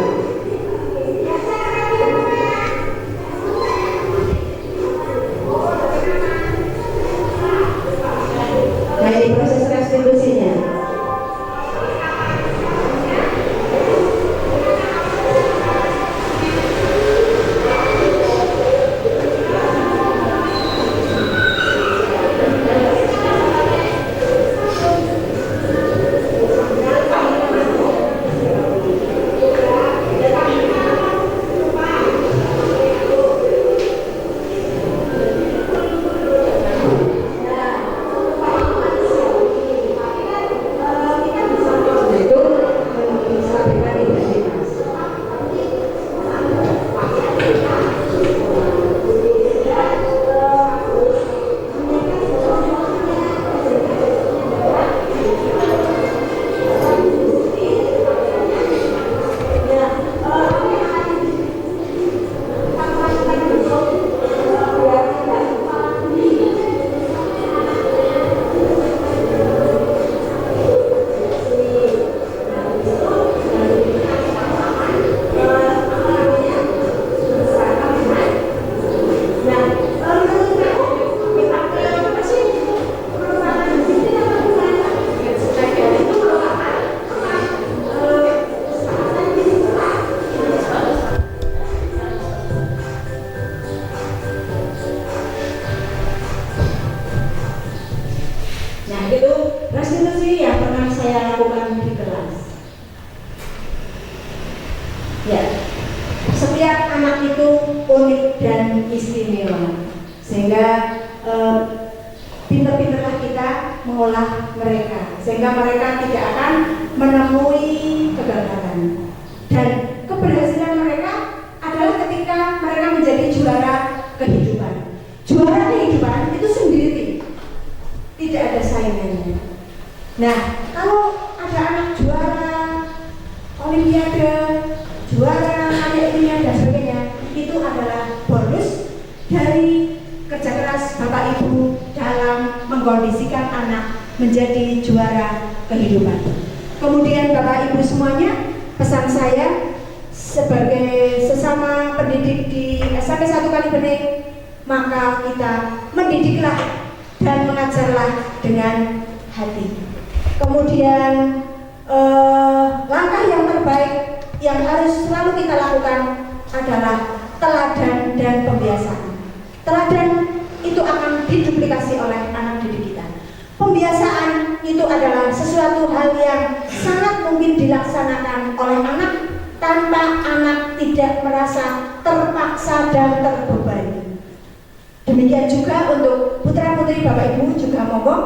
Speaker 1: pinter-pinterlah kita mengolah mereka sehingga mereka tidak akan menemui kegagalan. Dan keberhasilan mereka adalah ketika mereka menjadi juara kehidupan. Juara kehidupan itu sendiri, tidak ada saingannya. Nah, kalau ada anak juara olimpiade, juara karya ilmiah dan sebagainya, itu adalah bonus dari kerja keras Bapak Ibu dalam mengkondisikan anak menjadi juara kehidupan. Kemudian Bapak Ibu semuanya, pesan saya sebagai sesama pendidik di SMP 1 Kalibening, maka kita mendidiklah dan mengajarlah dengan hati. Kemudian langkah yang terbaik yang harus selalu kita lakukan adalah teladan dan pembiasaan. Teladan itu akan diduplikasi oleh anak didik kita. Pembiasaan itu adalah sesuatu hal yang sangat mungkin dilaksanakan oleh anak tanpa anak tidak merasa terpaksa dan terbebani. Demikian juga untuk putra-putri Bapak Ibu juga monggo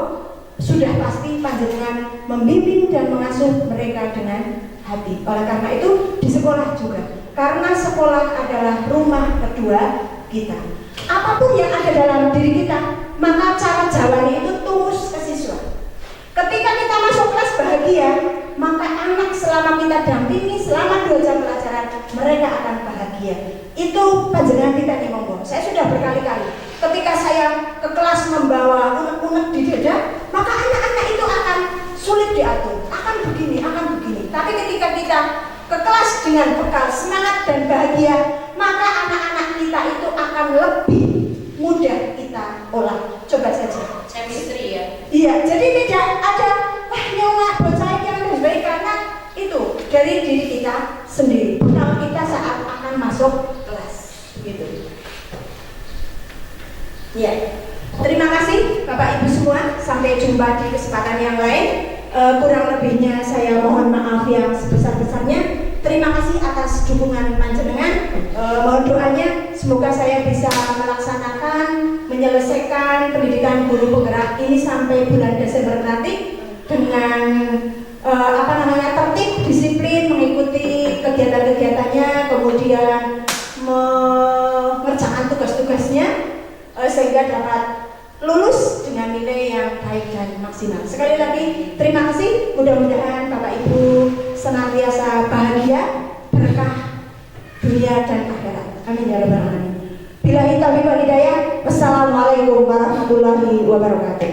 Speaker 1: sudah pasti panjenengan membimbing dan mengasuh mereka dengan hati. Oleh karena itu di sekolah juga, karena sekolah adalah rumah kedua kita. Apapun yang ada dalam diri kita, maka cara jawabannya itu tulus ke siswa. Ketika kita masuk kelas bahagia, maka anak selama kita dampingi selama 2 jam pelajaran, mereka akan bahagia. Itu panjenengan kita nih monggo. Saya sudah berkali-kali ketika saya ke kelas membawa unek-unek di dada, maka anak-anak itu akan sulit diatur, akan begini. Tapi ketika kita ke kelas dengan bekal semangat dan bahagia, maka anak-anak kita itu akan lebih mudah kita olah. Coba saja.
Speaker 3: Chemistry ya.
Speaker 1: Iya, jadi tidak ada nyolak bocah yang lebih baik karena itu dari diri kita sendiri. Bekal kita saat akan masuk kelas, gitu. Ya, terima kasih Bapak Ibu semua. Sampai jumpa di kesempatan yang lain. Kurang lebihnya saya mohon maaf yang sebesar-besarnya. Terima kasih atas dukungan panjenengan. Mohon doanya semoga saya bisa melaksanakan, menyelesaikan pendidikan guru penggerak ini sampai bulan Desember nanti dengan tertib, disiplin, mengikuti kegiatan-kegiatannya, kemudian mengerjakan tugas-tugasnya sehingga dapat lulus dengan nilai yang baik dan maksimal. Sekali lagi terima kasih. Mudah-mudahan Bapak Ibu senantiasa bahagia, berkah dunia dan akhirat. Amin ya rabbal alamin. Billahi taufiq wal hidayah. Wassalamualaikum warahmatullahi wabarakatuh.